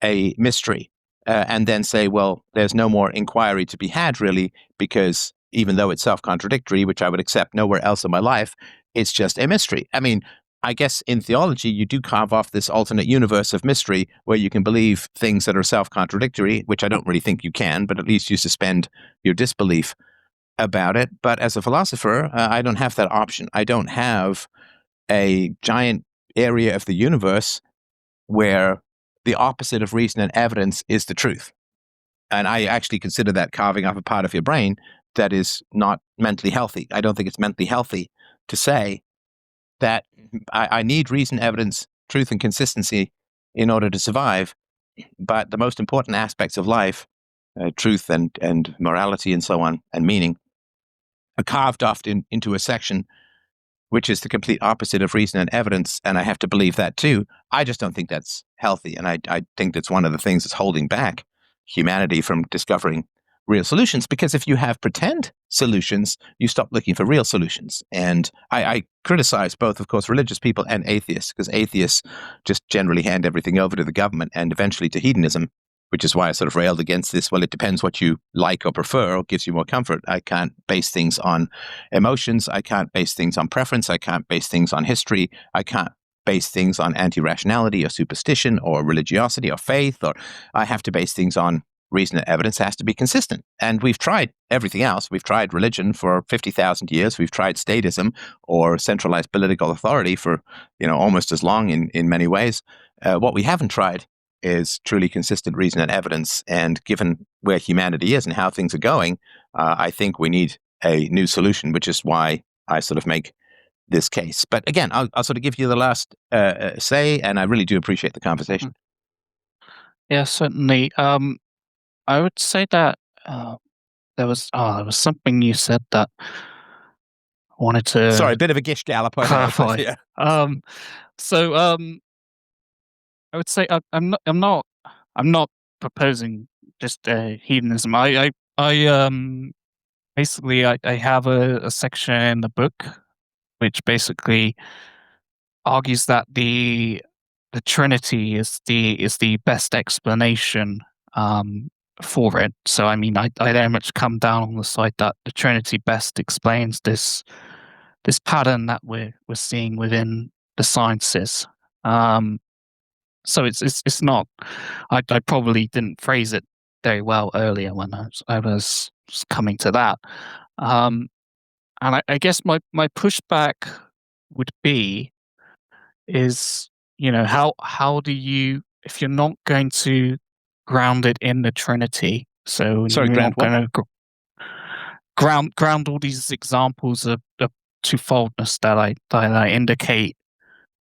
a mystery and then say, well, there's no more inquiry to be had, really, because even though it's self-contradictory, which I would accept nowhere else in my life, it's just a mystery. I mean, I guess in theology, you do carve off this alternate universe of mystery where you can believe things that are self-contradictory, which I don't really think you can, but at least you suspend your disbelief about it. But as a philosopher, I don't have that option. I don't have a giant area of the universe where the opposite of reason and evidence is the truth. And I actually consider that carving off a part of your brain that is not mentally healthy. I don't think it's mentally healthy to say that I need reason, evidence, truth, and consistency in order to survive. But the most important aspects of life, truth and morality and so on, and meaning, are carved off into a section which is the complete opposite of reason and evidence, and I have to believe that too. I just don't think that's healthy, and I think that's one of the things that's holding back humanity from discovering real solutions, because if you have pretend solutions, you stop looking for real solutions. And I criticize both, of course, religious people and atheists, because atheists just generally hand everything over to the government and eventually to hedonism, which is why I sort of railed against this. Well, it depends what you like or prefer or gives you more comfort. I can't base things on emotions. I can't base things on preference. I can't base things on history. I can't base things on anti-rationality or superstition or religiosity or faith. Or I have to base things on reason and evidence. It has to be consistent. And we've tried everything else. We've tried religion for 50,000 years. We've tried statism or centralized political authority for almost as long in many ways. What we haven't tried is truly consistent reason and evidence. And given where humanity is and how things are going, I think we need a new solution, which is why I sort of make this case. But again, I'll sort of give you the last say, and I really do appreciate the conversation. Yeah, certainly. I would say that there was something you said that I wanted to Sorry, a bit of a gish gallop. clarify. Yeah. I would say I'm not proposing just hedonism. Basically I have a section in the book which basically argues that the Trinity is the best explanation for it. So I mean, I very much come down on the side that the Trinity best explains this pattern that we're seeing within the sciences. So it's not. I probably didn't phrase it very well earlier when I was coming to that. And I guess my pushback would be is, how do you, if you're not going to ground it in the Trinity, so Sorry, you're ground not what? going to ground all these examples of twofoldness that I indicate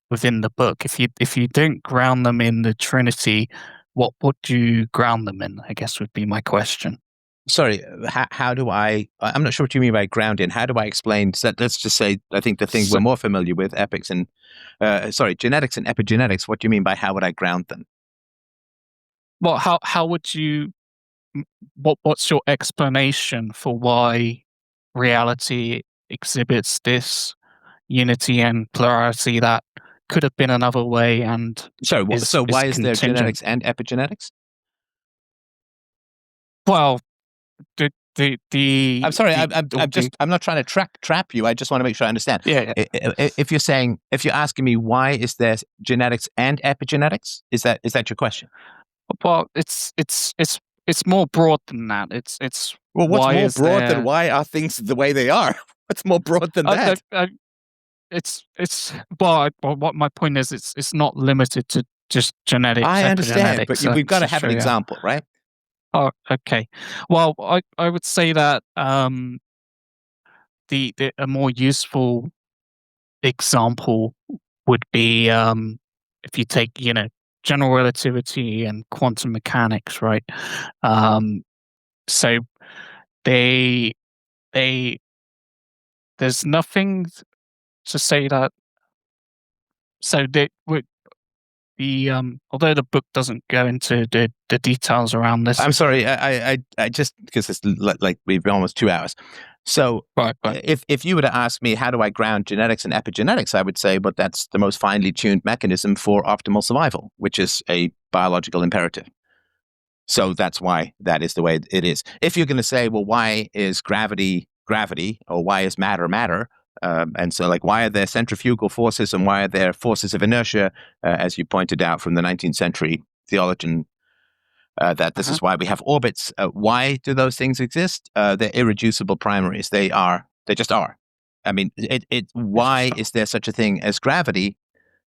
within the book. If you don't ground them in the Trinity, what do you ground them in, I guess, would be my question. Sorry, how do I'm not sure what you mean by ground in. How do I explain? So let's just say, I think the thing we're more familiar with, genetics and epigenetics. What do you mean by how would I ground them? Well, how would you, what's your explanation for why reality exhibits this unity and plurality that could have been another way and So why is there contingent? genetics and epigenetics? Well, the I'm sorry, I'm not trying to trap you. I just want to make sure I understand. Yeah. If you're asking me why is there genetics and epigenetics, is that your question? Well, it's more broad than that. It's well, what's more broad than why are things the way they are? What's more broad than that? What my point is, it's not limited to just genetics. I understand, but we've got to have an example, right? Oh, okay. Well, I would say that a more useful example would be if you take general relativity and quantum mechanics, right? So there's nothing to say that. So although the book doesn't go into the details around this. I'm sorry, I just, because it's like we've been almost 2 hours. So right. If you were to ask me how do I ground genetics and epigenetics, I would say, but that's the most finely tuned mechanism for optimal survival, which is a biological imperative. So that's why that is the way it is. If you're going to say, well, why is gravity, or why is matter, And so, like, why are there centrifugal forces and why are there forces of inertia, as you pointed out from the 19th century theologian, that this is why we have orbits. Why do those things exist? They're irreducible primaries. They just are. I mean, why is there such a thing as gravity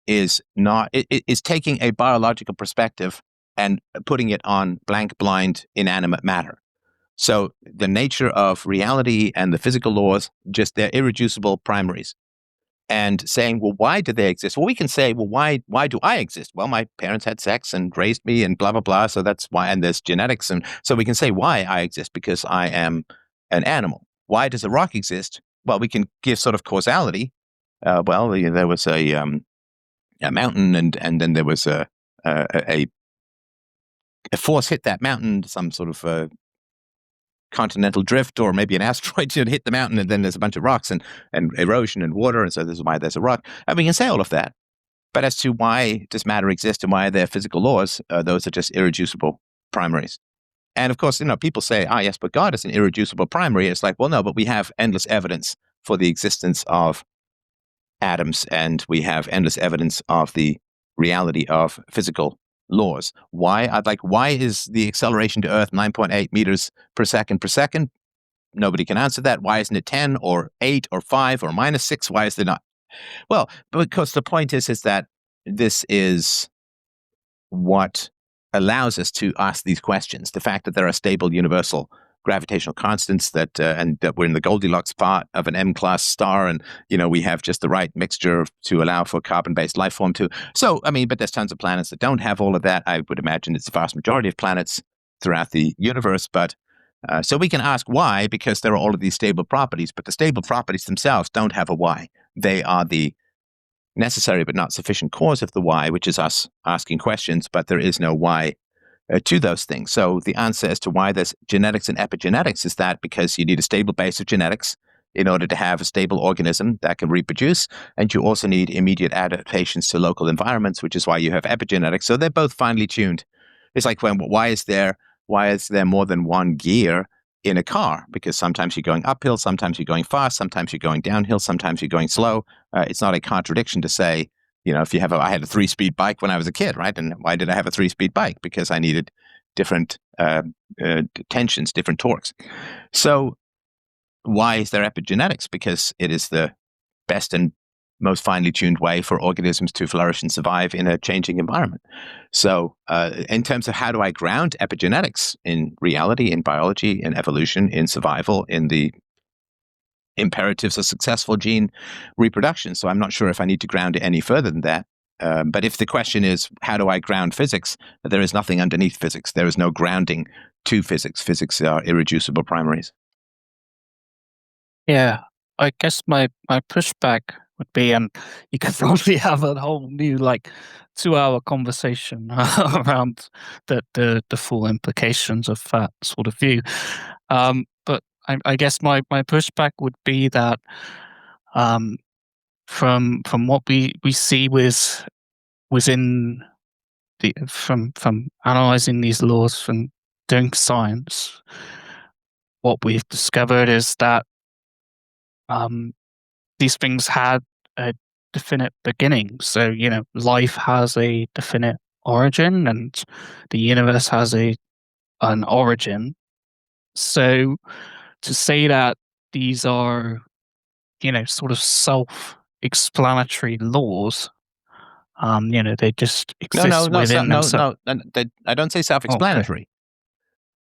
is not, it is taking a biological perspective and putting it on blank, blind, inanimate matter. So the nature of reality and the physical laws, they're irreducible primaries. And saying, well, why do they exist? Well, we can say, well, why do I exist? Well, my parents had sex and raised me and blah, blah, blah. So that's why, and there's genetics. And so we can say why I exist, because I am an animal. Why does a rock exist? Well, we can give sort of causality. There was a mountain and then there was a force hit that mountain, some sort of continental drift, or maybe an asteroid hit the mountain, and then there's a bunch of rocks and erosion and water, and so this is why there's a rock. And we can say all of that. But as to why does matter exist and why are there physical laws, those are just irreducible primaries. And of course, people say, yes, but God is an irreducible primary. It's like, well, no, but we have endless evidence for the existence of atoms, and we have endless evidence of the reality of physical laws. Why is the acceleration to Earth 9.8 meters per second? Nobody can answer that. Why isn't it 10 or 8 or 5 or -6? Why is there not? Well, because the point is that this is what allows us to ask these questions. The fact that there are stable universal gravitational constants, and that we're in the Goldilocks part of an M-class star, and we have just the right mixture to allow for carbon-based life form too. So, but there's tons of planets that don't have all of that. I would imagine it's the vast majority of planets throughout the universe. But so we can ask why, because there are all of these stable properties, but the stable properties themselves don't have a why. They are the necessary but not sufficient cause of the why, which is us asking questions, but there is no why to those things. So the answer as to why there's genetics and epigenetics is that because you need a stable base of genetics in order to have a stable organism that can reproduce, and you also need immediate adaptations to local environments, which is why you have epigenetics. So they're both finely tuned. It's like, why is there more than one gear in a car? Because sometimes you're going uphill, sometimes you're going fast, sometimes you're going downhill, sometimes you're going slow. It's not a contradiction to say, if you have I had a 3-speed bike when I was a kid, right? And why did I have a 3-speed bike? Because I needed different tensions, different torques. So why is there epigenetics? Because it is the best and most finely tuned way for organisms to flourish and survive in a changing environment. So in terms of how do I ground epigenetics in reality, in biology, in evolution, in survival, in the imperatives of successful gene reproduction. So I'm not sure if I need to ground it any further than that. But if the question is, how do I ground physics? There is nothing underneath physics. There is no grounding to physics. Physics are irreducible primaries. Yeah, I guess my pushback would be, and you could probably have a whole new 2-hour conversation around the full implications of that sort of view. But I guess my pushback would be that from what we see within from analyzing these laws, from doing science, what we've discovered is that these things had a definite beginning. So life has a definite origin, and the universe has an origin. So to say that these are, sort of self-explanatory laws, they just exist within themselves. No. I don't say self-explanatory. Okay.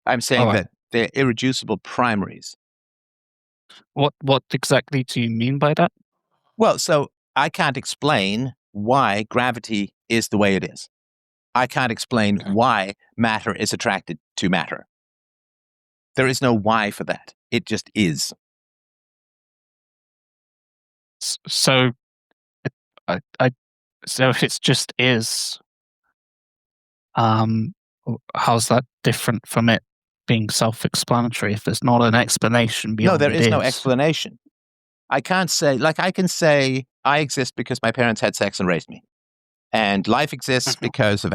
I'm saying that they're irreducible primaries. What exactly do you mean by that? Well, so I can't explain why gravity is the way it is. I can't explain why matter is attracted to matter. There is no why for that. It just is. So, so if it just is, how's that different from it being self-explanatory? If there's not an explanation beyond, no, there is no explanation. I can't say, I can say I exist because my parents had sex and raised me, and life exists because of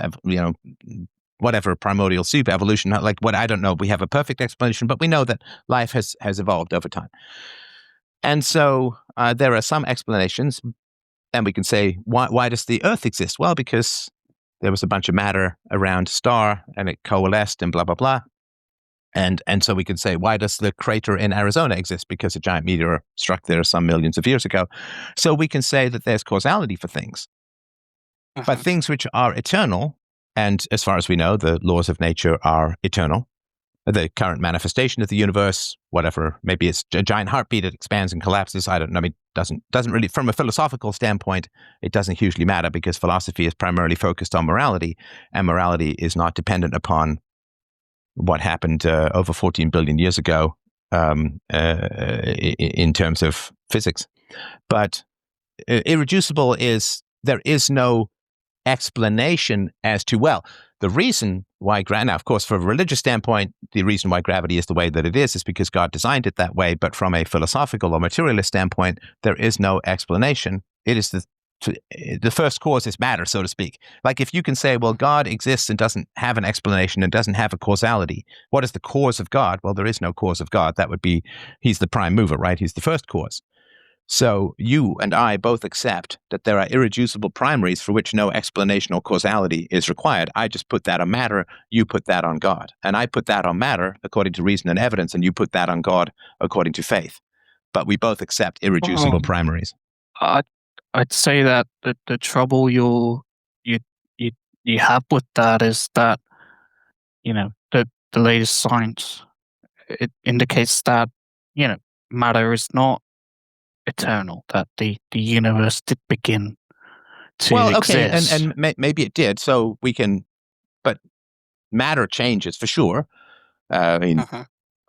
whatever primordial soup evolution. I don't know. We have a perfect explanation, but we know that life has evolved over time. And so there are some explanations, and we can say, why does the Earth exist? Well, because there was a bunch of matter around a star, and it coalesced, and blah, blah, blah. And so we can say, why does the crater in Arizona exist? Because a giant meteor struck there some millions of years ago. So we can say that there's causality for things. But things which are eternal, and as far as we know, the laws of nature are eternal. The current manifestation of the universe, whatever, maybe it's a giant heartbeat, it expands and collapses. I don't know. I mean, doesn't really, from a philosophical standpoint, it doesn't hugely matter because philosophy is primarily focused on morality, and morality is not dependent upon what happened over 14 billion years ago in terms of physics. But irreducible is, there is no explanation as to, well, the reason why, now, of course, from a religious standpoint, the reason why gravity is the way that it is because God designed it that way. But from a philosophical or materialist standpoint, there is no explanation. It is the first cause is matter, so to speak. Like if you can say, well, God exists and doesn't have an explanation and doesn't have a causality. What is the cause of God? Well, there is no cause of God. That would be, he's the prime mover, right? He's the first cause. So you and I both accept that there are irreducible primaries for which no explanation or causality is required. I just put that on matter, you put that on God. And I put that on matter according to reason and evidence, and you put that on God according to faith. But we both accept irreducible primaries. I'd say that the trouble you have with that is that, the latest science, it indicates that, matter is not eternal, that the universe did begin to exist. And maybe it did. So we can, but matter changes for sure. I mean,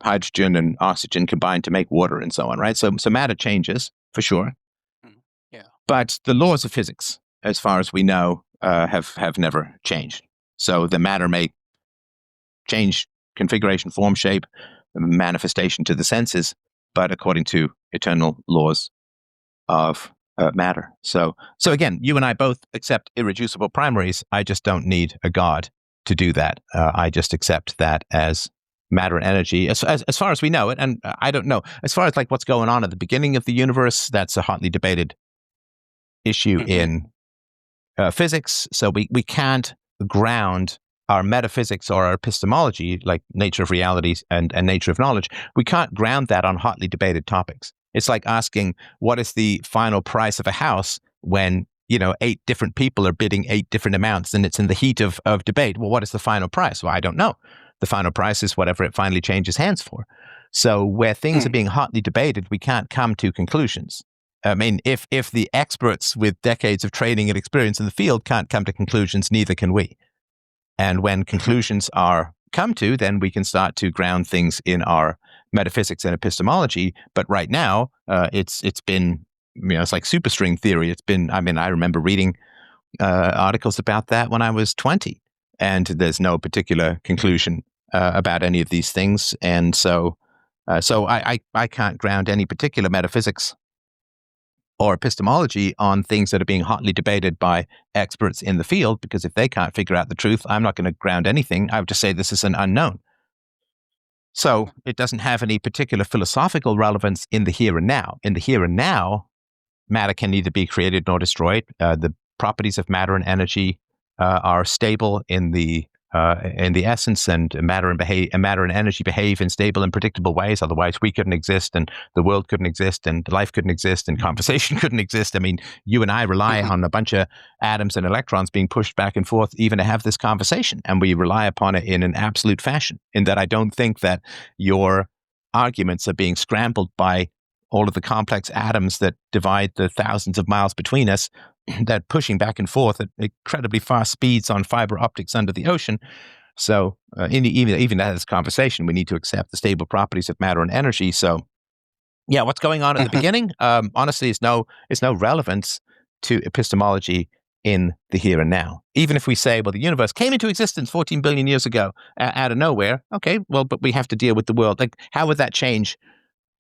hydrogen and oxygen combine to make water and so on, right? So matter changes for sure. Yeah. But the laws of physics, as far as we know, have never changed. So the matter may change configuration, form, shape, manifestation to the senses, but according to eternal laws of matter. So again, you and I both accept irreducible primaries. I just don't need a God to do that. I just accept that as matter and energy, as far as we know it. And I don't know, as far as like what's going on at the beginning of the universe, that's a hotly debated issue in physics. So we can't ground our metaphysics or our epistemology, like nature of realities and nature of knowledge. We can't ground that on hotly debated topics. It's like asking, what is the final price of a house when, 8 different people are bidding 8 different amounts and it's in the heat of debate? Well, what is the final price? Well, I don't know. The final price is whatever it finally changes hands for. So where things are being hotly debated, we can't come to conclusions. I mean, if the experts with decades of training and experience in the field can't come to conclusions, neither can we. And when conclusions are come to, then we can start to ground things in our metaphysics and epistemology. But right now, it's been, it's like superstring theory. It's been, I remember reading articles about that when I was 20, and there's no particular conclusion about any of these things. And so I can't ground any particular metaphysics or epistemology on things that are being hotly debated by experts in the field, because if they can't figure out the truth, I'm not going to ground anything. I would just say this is an unknown. So it doesn't have any particular philosophical relevance in the here and now. In the here and now, matter can neither be created nor destroyed. The properties of matter and energy are stable in the essence, and matter and energy behave in stable and predictable ways. Otherwise, we couldn't exist, and the world couldn't exist, and life couldn't exist, and conversation couldn't exist. I mean, you and I rely on a bunch of atoms and electrons being pushed back and forth even to have this conversation, and we rely upon it in an absolute fashion. In that, I don't think that your arguments are being scrambled by all of the complex atoms that divide the thousands of miles between us, that pushing back and forth at incredibly fast speeds on fiber optics under the ocean. So even as this conversation, we need to accept the stable properties of matter and energy. So yeah, what's going on at the beginning, honestly, is no relevance to epistemology in the here and now. Even if we say, well, the universe came into existence 14 billion years ago out of nowhere. Okay, well, but we have to deal with the world. Like, how would that change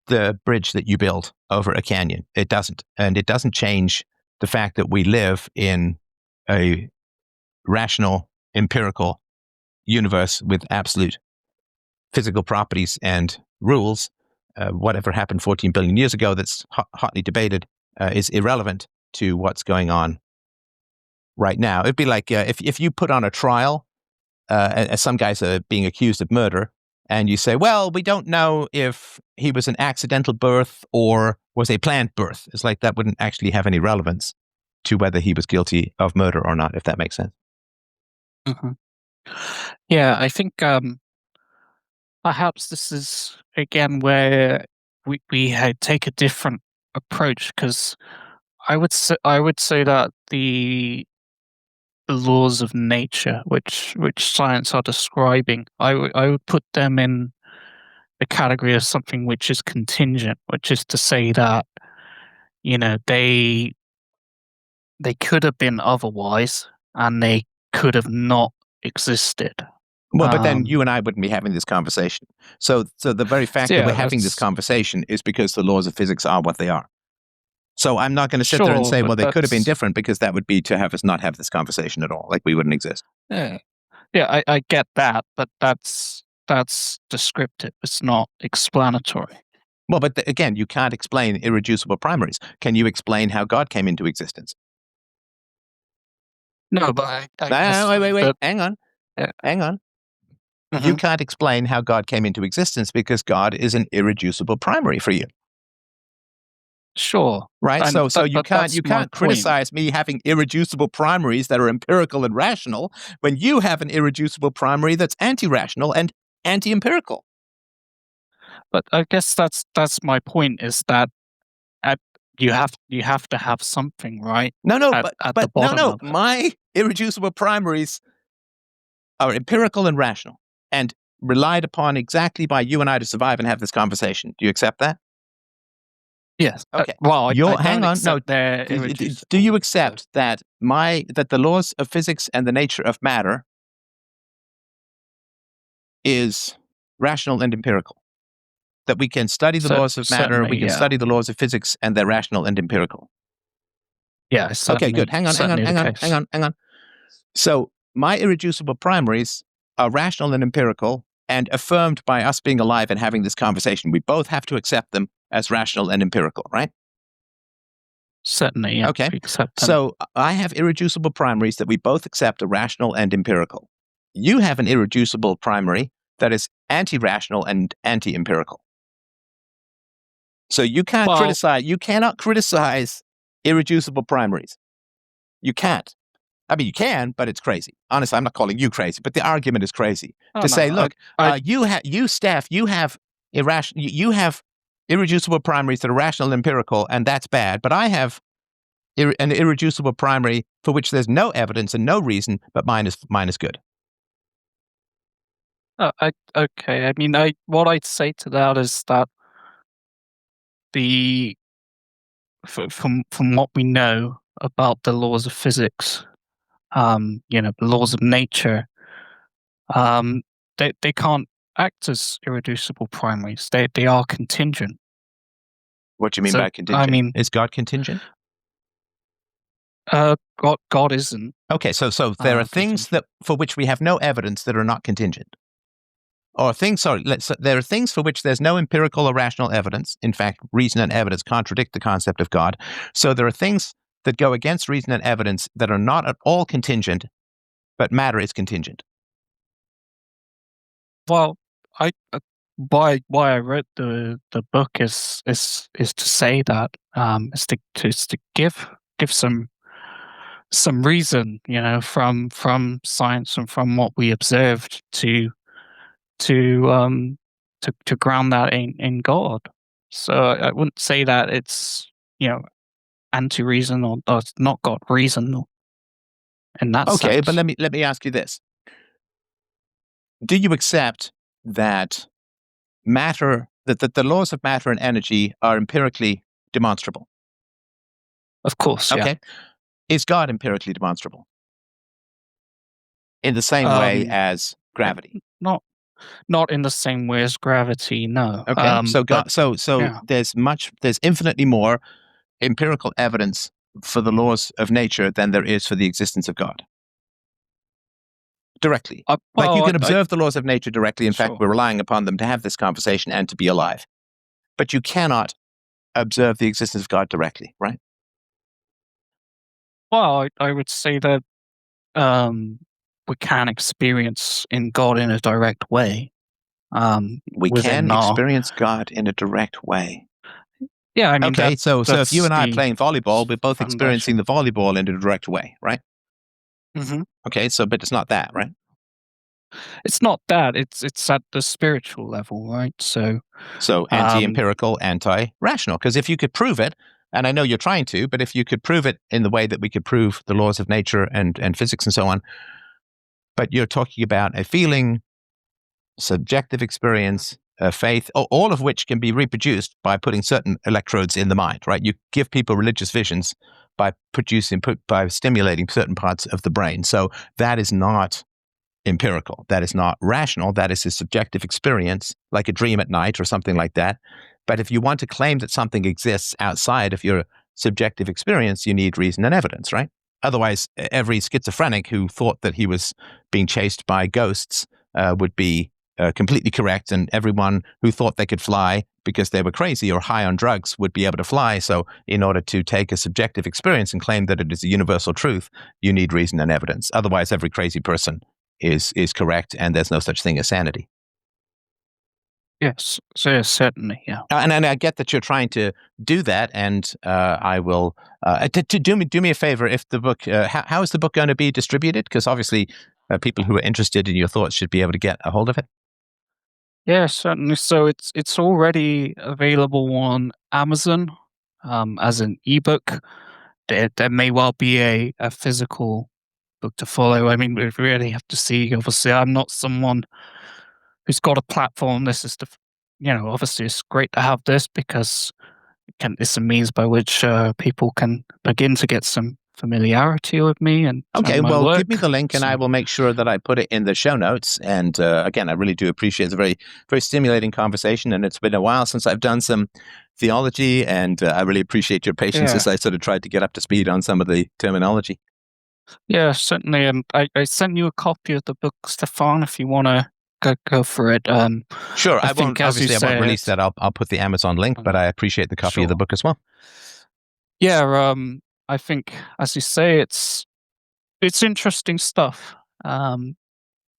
the bridge that you build over a canyon? It doesn't. And it doesn't change the fact that we live in a rational, empirical universe with absolute physical properties and rules. whatever happened 14 billion years ago that's hotly debated is irrelevant to what's going on right now. It'd be like if you put on a trial, as some guys are being accused of murder, and you say, well, we don't know if he was an accidental birth or was a planned birth. It's like that wouldn't actually have any relevance to whether he was guilty of murder or not, if that makes sense. Mm-hmm. Yeah, I think perhaps this is again where we take a different approach, because I would say that the laws of nature, which science are describing, I would put them in the category of something which is contingent, which is to say that they could have been otherwise, and they could have not existed. Well, but then you and I wouldn't be having this conversation. So the very fact that we're having this conversation is because the laws of physics are what they are. So I'm not going to sit there and say, well, they could have been different, because that would be to have us not have this conversation at all. Like we wouldn't exist. Yeah, I get that, but that's descriptive. It's not explanatory. Well, but again, you can't explain irreducible primaries. Can you explain how God came into existence? No, but wait. Hang on. Yeah. Hang on. Mm-hmm. You can't explain how God came into existence because God is an irreducible primary for you. Sure. Right. So you can't criticize me having irreducible primaries that are empirical and rational when you have an irreducible primary that's anti-rational and anti-empirical. But I guess that's my point, is that you have to have something, right? But my irreducible primaries are empirical and rational and relied upon exactly by you and I to survive and have this conversation. Do you accept that? Yes. Okay. Well, hang on. No. Do you accept that the laws of physics and the nature of matter is rational and empirical? That we can study the laws of matter, we can study the laws of physics, and they're rational and empirical. Yeah. Okay, good. Hang on. So my irreducible primaries are rational and empirical and affirmed by us being alive and having this conversation. We both have to accept them as rational and empirical, right? Certainly, yeah. Okay. We accept them. So I have irreducible primaries that we both accept are rational and empirical. You have an irreducible primary that is anti-rational and anti-empirical. So you cannot criticize irreducible primaries. You can't. I mean, you can, but it's crazy. Honestly, I'm not calling you crazy, but the argument is crazy say, look, Steph, you have irreducible primaries that are rational and empirical, and that's bad. But I have an irreducible primary for which there's no evidence and no reason, but mine is good. Okay. I mean, what I'd say to that is that from what we know about the laws of physics, the laws of nature, they can't act as irreducible primaries. They are contingent. What do you mean by contingent? I mean, is God contingent? God isn't. Okay, so there are things for which we have no evidence that are not contingent. Or there are things for which there's no empirical or rational evidence. In fact, reason and evidence contradict the concept of God. So there are things that go against reason and evidence that are not at all contingent, but matter is contingent. Well, why I wrote the book is to say that, is to give some reason, from science and from what we observed to ground that in God. So I wouldn't say that it's anti-reason or it's not got reason in that sense. Okay, but let me ask you this: do you accept that that the laws of matter and energy are empirically demonstrable? Of course. Okay. Yeah. Is God empirically demonstrable in the same way as gravity? Not in the same way as gravity, no. Okay. There's infinitely more empirical evidence for the laws of nature than there is for the existence of God. Directly. You can observe the laws of nature directly. In fact, we're relying upon them to have this conversation and to be alive. but you cannot observe the existence of God directly, right? Well, I would say that we can experience in God in a direct way. We Within can our experience God in a direct way. yeah, I mean Okay, so if you that's and I are the playing volleyball, we're both experiencing foundation. the volleyball in a direct way, right? Hmm. Okay, so but it's not that, right? It's not that it's at the spiritual level, right? So So um, anti-empirical, anti-rational. Because if you could prove it, and I know you're trying to, but if you could prove it in the way that we could prove the laws of nature and physics and so on, but you're talking about a feeling, subjective experience, faith, all of which can be reproduced by putting certain electrodes in the mind, right? You give people religious visions by by stimulating certain parts of the brain. So that is not empirical. That is not rational. That is a subjective experience, like a dream at night or something like that. But if you want to claim that something exists outside of your subjective experience, you need reason and evidence, right? Otherwise, every schizophrenic who thought that he was being chased by ghosts would be completely correct, and everyone who thought they could fly because they were crazy or high on drugs would be able to fly. So in order to take a subjective experience and claim that it is a universal truth, you need reason and evidence. Otherwise, every crazy person is correct, and there's no such thing as sanity. yes, so certainly, yeah. And I get that you're trying to do that, and I will to do me a favor. If the book, how is the book going to be distributed? Because obviously, people who are interested in your thoughts should be able to get a hold of it. Yeah, certainly. So it's already available on Amazon as an ebook. There may well be a physical book to follow. I mean, we really have to see. Obviously, I'm not someone who's got a platform. This is obviously it's great to have this because it's a means by which people can begin to get some familiarity with me and Okay, my well, work. give me the link, and I So, will make sure that I put it in the show notes. And again, I really do appreciate it's a very, very stimulating conversation, and it's been a while since I've done some theology, and I really appreciate your patience yeah. as I sort of tried to get up to speed on some of the terminology. Yeah, certainly. And I sent you a copy of the book, Stefan, if you want to go for it. Sure, I I won't. think, as you Obviously, I won't said, release that. I'll put the Amazon link, but I appreciate the copy of the sure. book as well. Yeah, I think, as you say, it's interesting stuff. Um,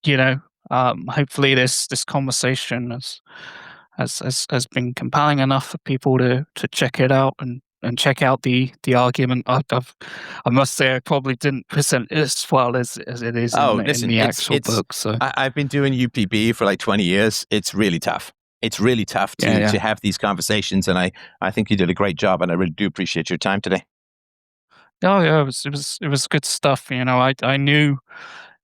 you know, hopefully this conversation has been compelling enough for people to check it out and check out the argument. I must say I probably didn't present it as well as it is Oh, in listen, the actual book. So I've been doing UPB for like 20 years. It's really tough. It's really tough yeah, to yeah. have these conversations, and I think you did a great job, and I really do appreciate your time today. Oh yeah, it was good stuff. I knew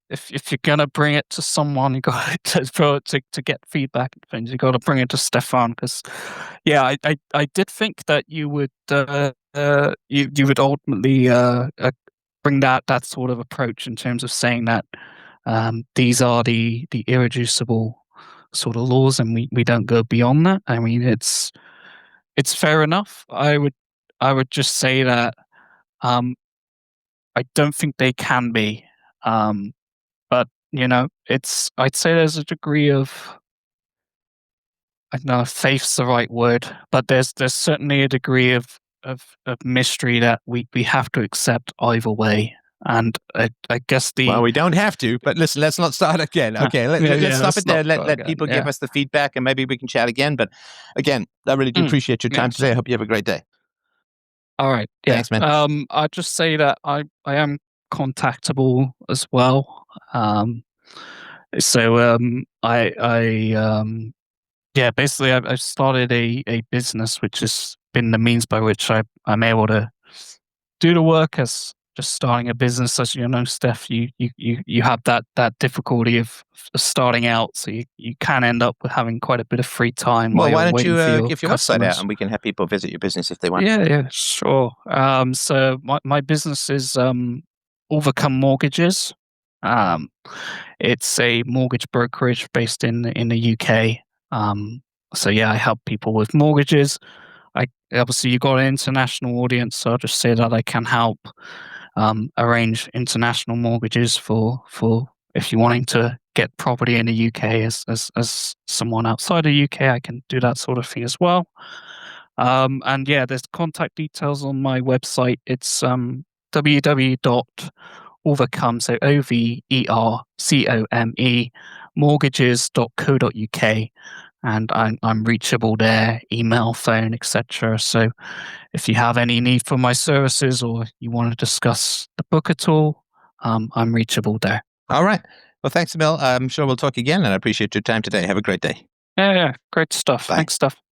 if you're gonna bring it to someone, you got to get feedback and things. You got to bring it to Stefan because, yeah, I did think that you would you would ultimately bring that sort of approach in terms of saying that these are the irreducible sort of laws, and we don't go beyond that. I mean, it's fair enough. I would just say that. Um, I don't think they can be. But I'd say there's a degree of I don't know if faith's the right word, but there's certainly a degree of mystery that we have to accept either way. And I guess Well, we don't have to, but listen, let's not start again. Okay, let's stop let's it there. not go Let again. people give Yeah. us the feedback, and maybe we can chat again. But again, I really do Mm, appreciate your time yes. today. I hope you have a great day. All right. Yeah. Thanks, man. I'd just say that I am contactable as well. Yeah, basically, I've started a business which has been the means by which I'm able to do the work as just starting a business. As you know, Steph, you have that difficulty of starting out, so you can end up with having quite a bit of free time while Well, you're why don't waiting for you your give your website out, customers. and we can have people visit your business if they want. Yeah, yeah, sure. So my business is Overcome Mortgages. Um, it's a mortgage brokerage based in the UK. So yeah, I help people with mortgages. I obviously you got an international audience, so I'll just say that I can help arrange international mortgages for if you're wanting to get property in the UK as someone outside the UK, I can do that sort of thing as well. And yeah, there's contact details on my website. It's www.overcome, so OVERCOME, mortgages.co.uk, and I'm reachable there, email, phone, etc. So if you have any need for my services or you want to discuss the book at all, I'm reachable there. All right. Well, thanks, Emil. I'm sure we'll talk again, and I appreciate your time today. Have a great day. Yeah, great stuff. Bye. Thanks, Steph.